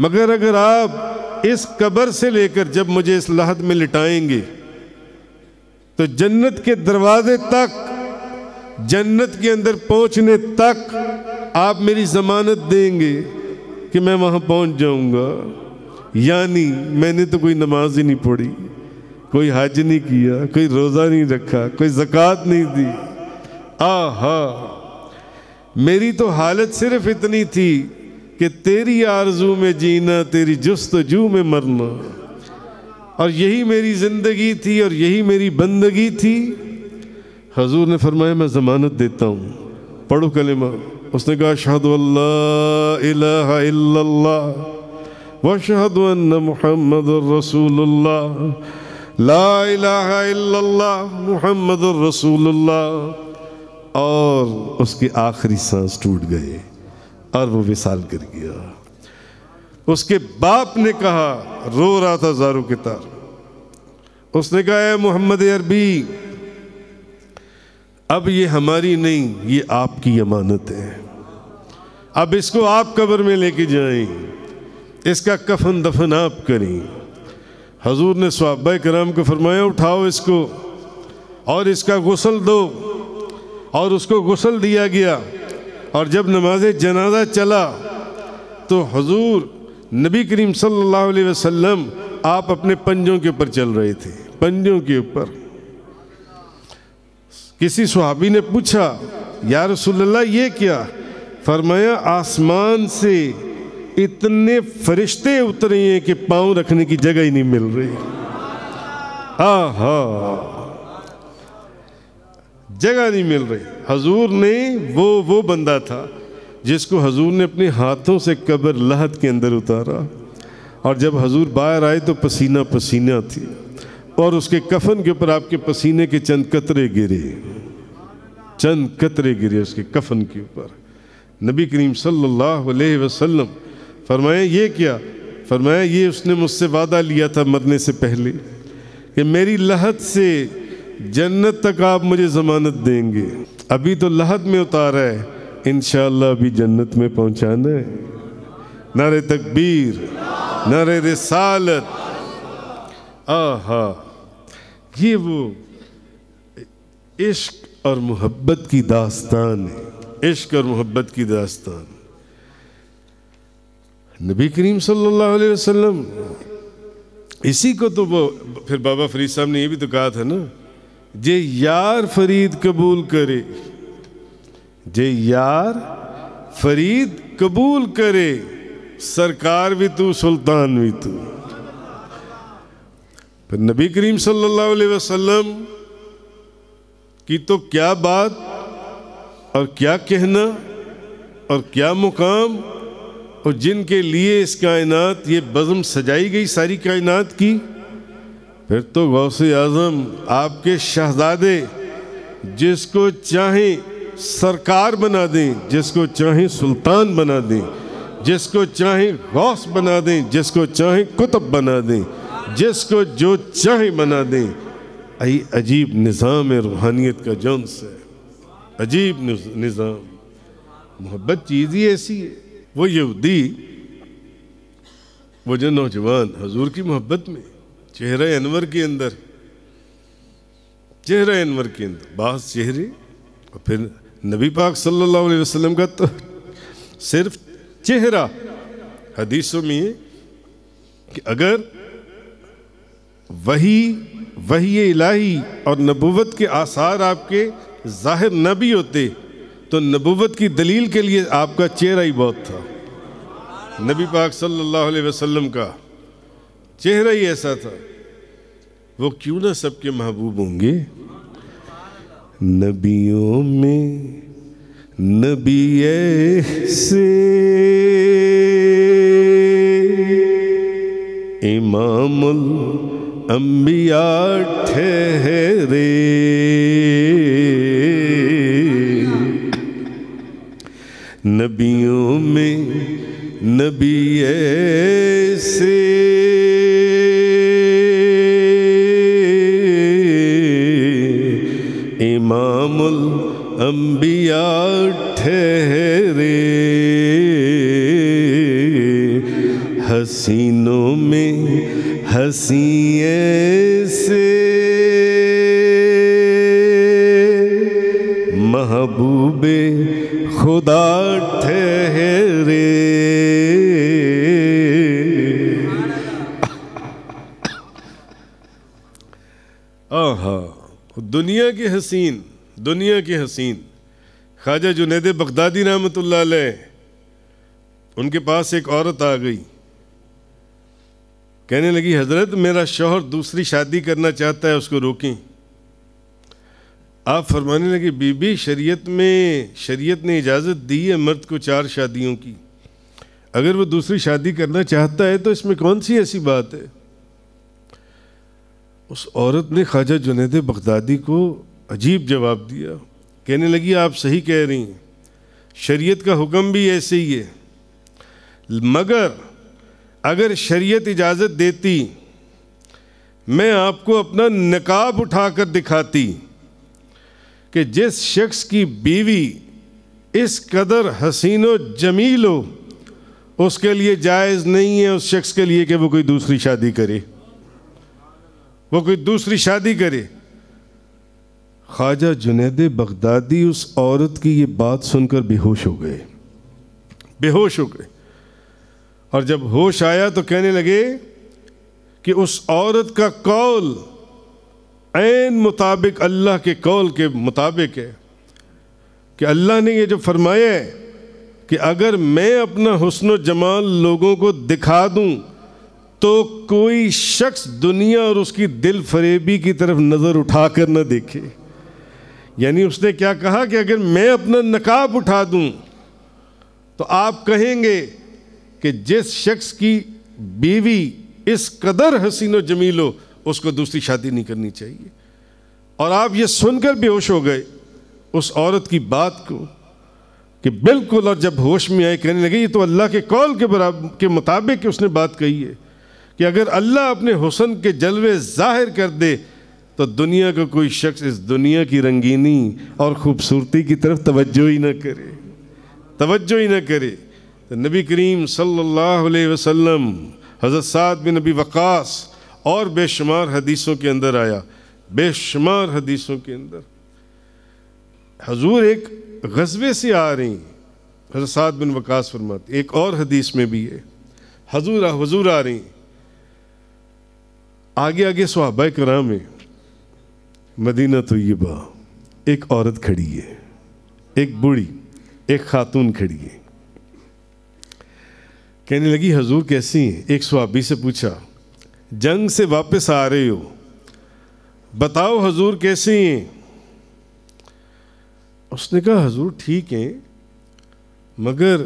मगर अगर आप इस कब्र से लेकर जब मुझे इस लहद में लिटाएंगे तो जन्नत के दरवाजे तक, जन्नत के अंदर पहुंचने तक आप मेरी ज़मानत देंगे कि मैं वहां पहुंच जाऊंगा। यानी मैंने तो कोई नमाज ही नहीं पढ़ी, कोई हज नहीं किया, कोई रोज़ा नहीं रखा, कोई ज़कात नहीं दी। आहा, मेरी तो हालत सिर्फ इतनी थी कि तेरी आरज़ू में जीना, तेरी जुस्तजू में मरना, और यही मेरी ज़िंदगी थी और यही मेरी बंदगी थी। हुजूर ने फरमाया मैं ज़मानत देता हूँ, पढ़ो कलिमा। उसने कहा अशहदु अल्ला इलाहा इल्लल्लाह व अशहदु अन्ना मुहम्मदुर रसूलुल्लाह, ला इलाहा इल्लल्लाह मुहम्मदुर रसूलुल्लाह। और उसकी आखिरी सांस टूट गए और वो विसाल कर गया। उसके बाप ने कहा, रो रहा था ज़ारो के तार, उसने कहा ए मोहम्मद अरबी, अब ये हमारी नहीं, ये आपकी अमानत है। अब इसको आप कब्र में लेके जाएं, इसका कफन दफन आप करें। हुजूर ने सहाबा किराम को फरमाया उठाओ इसको और इसका गुस्ल दो, और उसको गुस्ल दिया गया। और जब नमाज जनाजा चला तो हुजूर नबी करीम सल्लल्लाहु अलैहि वसल्लम आप अपने पंजों के ऊपर चल रहे थे, पंजों के ऊपर। किसी सहाबी ने पूछा या रसूलल्लाह ये क्या? फरमाया आसमान से इतने फरिश्ते उतरे हैं कि पांव रखने की जगह ही नहीं मिल रही। आहा, जगह नहीं मिल रही। हुजूर ने वो बंदा था जिसको हुजूर ने अपने हाथों से कब्र लहद के अंदर उतारा, और जब हुजूर बाहर आए तो पसीना पसीना थी, और उसके कफन के ऊपर आपके पसीने के चंद कतरे गिरे, चंद कतरे गिरे उसके कफन के ऊपर। नबी करीम सल्लल्लाहु अलैहि वसल्लम फरमाया ये क्या? फरमाया ये उसने मुझसे वादा लिया था मरने से पहले कि मेरी लहद से जन्नत तक आप मुझे ज़मानत देंगे। अभी तो लहद में उतारा है, इंशाअल्लाह अभी जन्नत में पहुंचाना है। नारे तकबीर, नारे रिसालत। आहा, ये वो इश्क और मोहब्बत की दास्तान है, इश्क और मोहब्बत की दास्तान। नबी करीम सल्लल्लाहु अलैहि वसल्लम, इसी को तो वो फिर बाबा फरीद साहब ने ये भी तो कहा था ना, जे यार फरीद कबूल करे, जे यार फरीद कबूल करे, सरकार भी तू सुल्तान भी तू। फिर नबी करीम सल्लल्लाहु अलैहि वसल्लम की तो क्या बात और क्या कहना और क्या मुकाम, और जिनके लिए इस कायनात ये बज़म सजाई गई सारी कायनात की। फिर तो गौसे आज़म आपके शहजादे, जिसको चाहे सरकार बना दें, जिसको चाहे सुल्तान बना दें, जिसको चाहे गौस बना दें, जिसको चाहे कुतुब बना दें, जिसको जो चाहे बना दें। अजीब निज़ाम है रूहानियत का जौन से, अजीब निज़ाम। मोहब्बत चीज़ ही ऐसी है। वो यहूदी, वो जो नौजवान हुजूर की मोहब्बत में चेहरा अनवर के अंदर, चेहरा अनवर के अंदर बास चेहरे, और फिर नबी पाक सल्लल्लाहु अलैहि वसल्लम का तो सिर्फ चेहरा। हदीसों में ये कि अगर वही इलाही और नबूवत के आसार आपके जाहिर न भी होते तो नबुव्वत की दलील के लिए आपका चेहरा ही बहुत था। नबी पाक सल्लल्लाहु अलैहि वसल्लम का चेहरा ही ऐसा था। वो क्यों ना सबके महबूब होंगे। नबियों में नबी ऐसे इमामुल अंबिया ठहरे, नबियों में नबी ऐसे इमामुल अंबिया ठहरे, हसीनों में हसी ऐसे महबूबे खुदा ठहरे। आहा, दुनिया के हसीन, दुनिया के हसीन ख्वाजा जुनैद बगदादी रहमतुल्लाह अलैह, उनके पास एक औरत आ गई, कहने लगी हजरत मेरा शौहर दूसरी शादी करना चाहता है, उसको रोकें। आप फरमाने लगे बीबी शरीयत ने इजाज़त दी है मर्द को 4 शादियों की, अगर वो दूसरी शादी करना चाहता है तो इसमें कौन सी ऐसी बात है। उस औरत ने ख्वाजा जुनैद बगदादी को अजीब जवाब दिया, कहने लगी आप सही कह रही हैं, शरीयत का हुक्म भी ऐसे ही है, मगर अगर शरीयत इजाज़त देती मैं आपको अपना निकाब उठाकर दिखाती कि जिस शख्स की बीवी इस कदर हसीन व जमील हो उसके लिए जायज़ नहीं है उस शख्स के लिए कि वो कोई दूसरी शादी करे, वो कोई दूसरी शादी करे। ख्वाजा जुनैद बगदादी उस औरत की ये बात सुनकर बेहोश हो गए, बेहोश हो गए। और जब होश आया तो कहने लगे कि उस औरत का कौल ऐन मुताबिक अल्लाह के कौल के मुताबिक है कि अल्लाह ने ये जो फरमाया है कि अगर मैं अपना हुस्न जमाल लोगों को दिखा दूं तो कोई शख्स दुनिया और उसकी दिल फरेबी की तरफ नज़र उठाकर न देखे। यानी उसने क्या कहा कि अगर मैं अपना नकाब उठा दूं तो आप कहेंगे कि जिस शख्स की बीवी इस कदर हसीन व जमील हो उसको दूसरी शादी नहीं करनी चाहिए। और आप ये सुनकर बेहोश हो गए उस औरत की बात को कि बिल्कुल, और जब होश में आए कहने लगे ये तो अल्लाह के कौल के बराबर के मुताबिक उसने बात कही है कि अगर अल्लाह अपने हुस्न के जलवे जाहिर कर दे तो दुनिया का कोई शख्स इस दुनिया की रंगीनी और खूबसूरती की तरफ तवज्जो ही न करे, तवज्जो ही न करे। तो नबी करीम सल्लल्लाहु अलैहि वसल्लम, हज़रत साद बिन नबी वक़ास और बेशुमार हदीसों के अंदर आया, बेशुमार हदीसों के अंदर हजूर एक ग़ज़वे से आ रही, हज़रत साद बिन वक़ास फरमाते, एक और हदीस में भी है हजूर आ रही, आगे आगे सहाबा किराम में मदीना तय्यबा, एक औरत खड़ी है, एक बूढ़ी, एक खातून खड़ी है। कहने लगी हजूर कैसी हैं। एक सहाबी से पूछा जंग से वापस आ रहे हो, बताओ हजूर कैसी हैं। उसने कहा हजूर ठीक हैं, मगर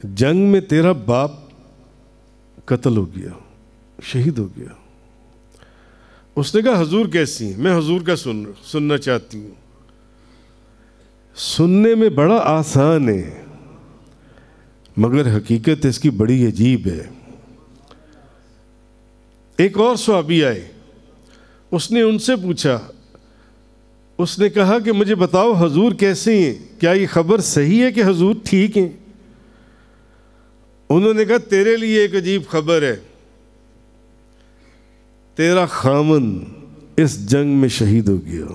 जंग में तेरा बाप कत्ल हो गया, शहीद हो गया। उसने कहा हजूर कैसी हैं, मैं हजूर का सुनना चाहती हूँ। सुनने में बड़ा आसान है मगर हकीकत इसकी बड़ी अजीब है। एक और सहाबी आए, उसने उनसे पूछा, उसने कहा कि मुझे बताओ हजूर कैसे हैं, क्या ये खबर सही है कि हजूर ठीक हैं। उन्होंने कहा तेरे लिए एक अजीब खबर है, तेरा खामन इस जंग में शहीद हो गया।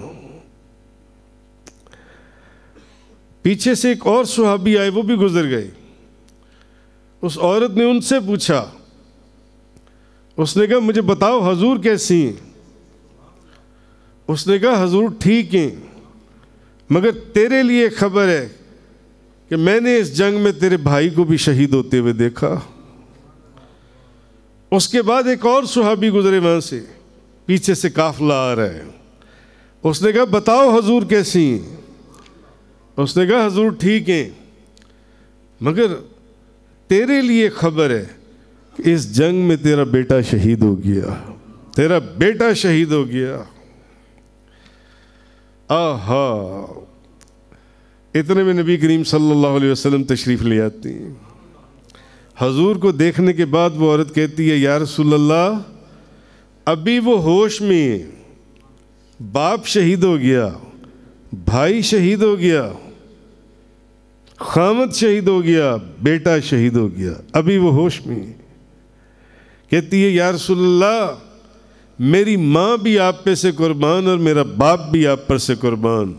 पीछे से एक और सहाबी आए, वो भी गुजर गए। उस औरत ने उनसे पूछा, उसने कहा मुझे बताओ हजूर कैसी हैं। उसने कहा हजूर ठीक हैं, मगर तेरे लिए खबर है कि मैंने इस जंग में तेरे भाई को भी शहीद होते हुए देखा। उसके बाद एक और सुहाबी गुजरे वहां से, पीछे से काफिला आ रहा है। उसने कहा बताओ हुजूर कैसी हैं? उसने कहा हुजूर ठीक हैं, मगर तेरे लिए खबर है कि इस जंग में तेरा बेटा शहीद हो गया, तेरा बेटा शहीद हो गया। आहा, इतने में नबी करीम सल्लल्लाहु अलैहि वसल्लम तशरीफ ले आती हैं। हुजूर को देखने के बाद वो औरत कहती है या रसूल अल्लाह, अभी वो होश में है, बाप शहीद हो गया, भाई शहीद हो गया, खामद शहीद हो गया, बेटा शहीद हो गया, अभी वो होश में है। कहती है या रसूल अल्लाह, मेरी माँ भी आप पे से कुर्बान और मेरा बाप भी आप पर से कुर्बान।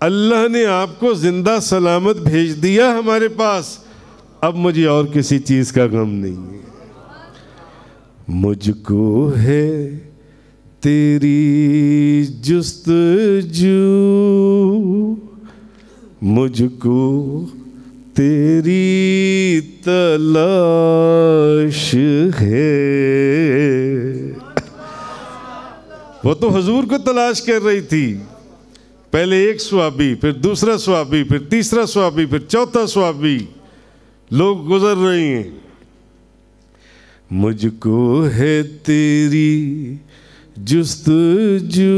अल्लाह ने आपको जिंदा सलामत भेज दिया हमारे पास, अब मुझे और किसी चीज का गम नहीं है। मुझको है तेरी जुस्तजू, मुझको तेरी तलाश है। वो तो हुजूर को तलाश कर रही थी। पहले एक स्वाबी, फिर दूसरा स्वाबी, फिर तीसरा स्वाबी, फिर चौथा स्वाबी, लोग गुजर रहे हैं। मुझको है तेरी जुस्तजू,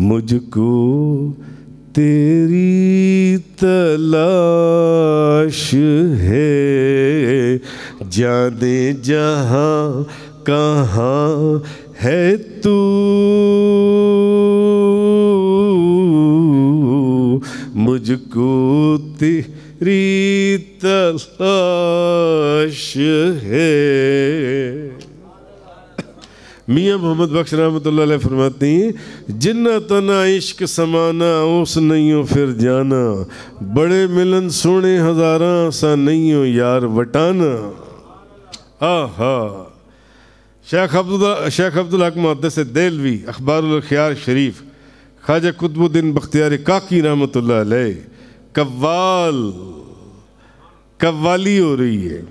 मुझको तेरी तलाश है। जाने जहां कहाँ है तू, मुझको तेरी तलाश है। मियाँ मोहम्मद बख्श रहमतुल्लाह अलैह फरमाती हैं, जिन्ना तना इश्क समाना उस नहीं हो फिर जाना, बड़े मिलन सोने हजारा सा नहीं हो यार वटाना। आहा, शेख अब्दुल हक मुहद्दिस देलवी अखबारुल ख्यार शरीफ, ख्वाजा कुतुबुद्दीन बख्तियार काकी रहमतुल्लाह अलैह, कव्वाली हो रही है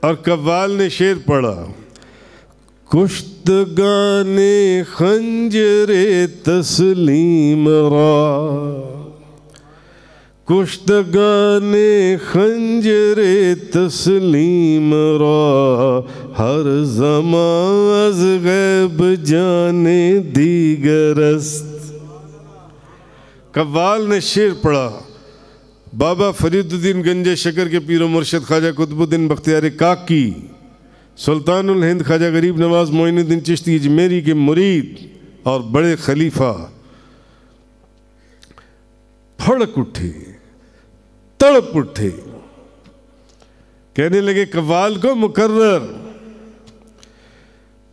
और कव्वाल ने शेर पढ़ा, कुश्तगाने खंजरे तस्लीम रा, कुश्तगाने खंजरे तस्लीम रा, हर ज़माज़ गैब जाने दीगरस्त। कव्वाल ने शेर पढ़ा, बाबा फरीदुद्दीन गंजे शकर के पीरो मुर्शिद ख्वाजा कुतुबुद्दीन बख्तियार काकी, सुल्तानुल हिंद ख्वाजा गरीब नवाज मोइनुद्दीन चिश्ती अजमेरी के मुरीद और बड़े खलीफा फड़क उठे, तड़प उठे, कहने लगे कव्वाल को मुकर्रर,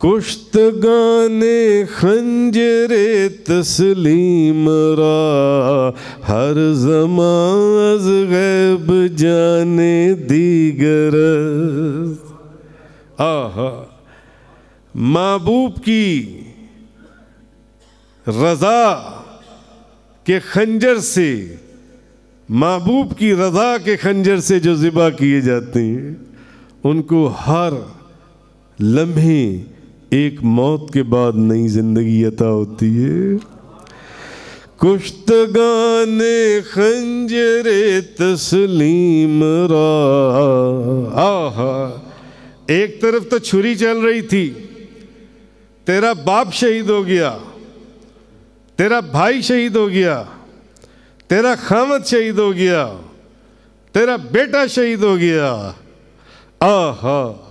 कुश्तगाने खंजरे तस्लीम रा, हर ज़माज़ गैब जाने दीगर। आहा, महबूब की रज़ा के खंजर से, महबूब की रज़ा के खंजर से जो ज़िबा किए जाते हैं, उनको हर लम्हे एक मौत के बाद नई जिंदगी अता होती है। कुश्तगाने खंजरे तस्लीम रा। आहा, एक तरफ तो छुरी चल रही थी, तेरा बाप शहीद हो गया, तेरा भाई शहीद हो गया, तेरा खामद शहीद हो गया, तेरा बेटा शहीद हो गया। आहा,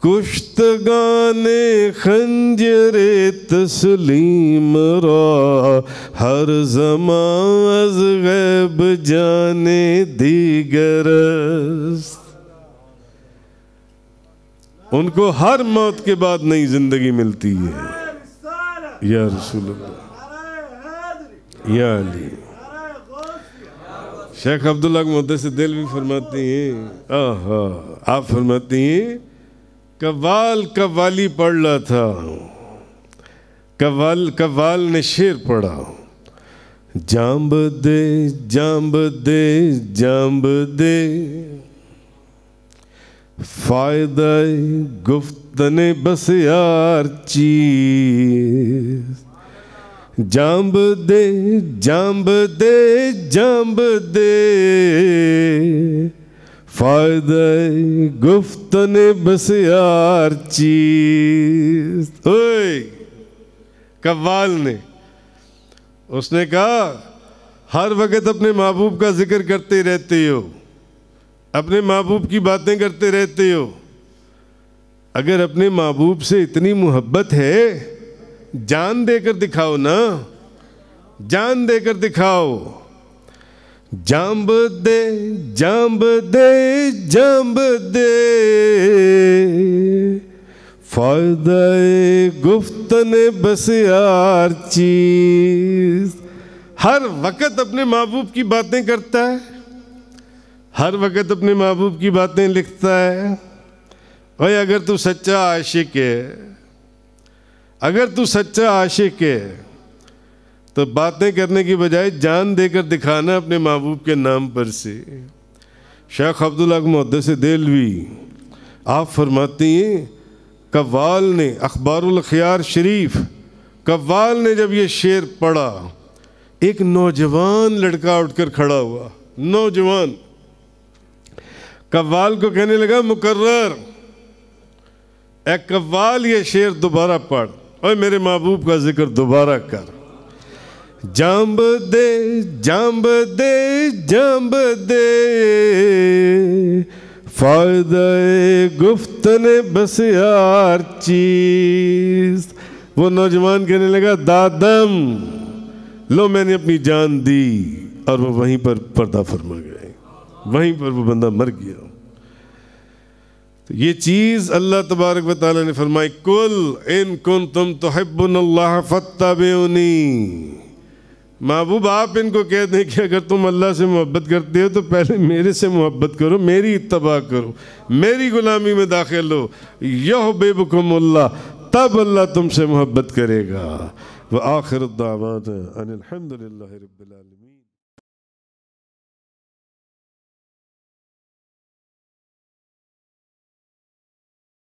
कुश्तगाने खंजरे तस्लीम रा, हर ज़माज़ गैब जाने दीगरस्त। उनको हर मौत के बाद नई जिंदगी मिलती है। या रसूल अल्लाह, या अली। शेख अब्दुल हक मुहद्दिस देलवी फरमाती हैं, आहा, आप फरमाती हैं कव्वाल कव्वाली पढ़ रहा था, कव्वाल ने शेर पढ़ा, जांब दे जांब दे जांब दे, फायदा गुफ्तने बस यार चीज, जांब दे जांब दे जांब दे, फायदा गुफ्तने बस यार चीज। ओए कव्वाल ने, उसने कहा हर वक्त अपने महबूब का जिक्र करते रहते हो, अपने महबूब की बातें करते रहते हो, अगर अपने महबूब से इतनी मोहब्बत है जान देकर दिखाओ ना, जान देकर दिखाओ। जांब दे जांब दे जांब दे, फायदा गुफ्तने बस यार चीज। हर वक्त अपने महबूब की बातें करता है, हर वक्त अपने महबूब की बातें लिखता है। भाई अगर तू सच्चा आशिक है, अगर तू सच्चा आशिक है तो बातें करने की बजाय जान देकर दिखाना अपने महबूब के नाम पर से। शेख अब्दुल हक मुहद्दिस देलवी आप फरमाती हैं, कव्वाल ने, अखबारुल खियार शरीफ, कव्वाल ने जब ये शेर पढ़ा, एक नौजवान लड़का उठकर खड़ा हुआ, नौजवान, कव्वाल को कहने लगा, मुकर्रर ए कव्वाल ये शेर दोबारा पढ़ और मेरे महबूब का जिक्र दोबारा कर। जांब दे जांब दे जांब दे, फायदा गुफ्तने बस यार चीज। वो नौजवान कहने लगा, दादम लो मैंने अपनी जान दी, और वो वहीं पर पर्दा फरमा गए, वहीं पर वो बंदा मर गया। तो ये चीज़ अल्लाह तबारक व तआला ने फरमाई, कुल इन कुंतुम तुहिब्बुनल्लाह फत्तबिउनी। महबूब आप इनको कह दें कि अगर तुम अल्लाह से मोहब्बत करते हो तो पहले मेरे से मोहब्बत करो, मेरी इत्तबा करो, मेरी गुलामी में दाखिल हो, युहिब्बुकुमुल्लाह, तब अल्लाह तुमसे मोहब्बत करेगा। व आखिर दावाना अनिल हम्दुलिल्लाहि रब्बिल आलमीन।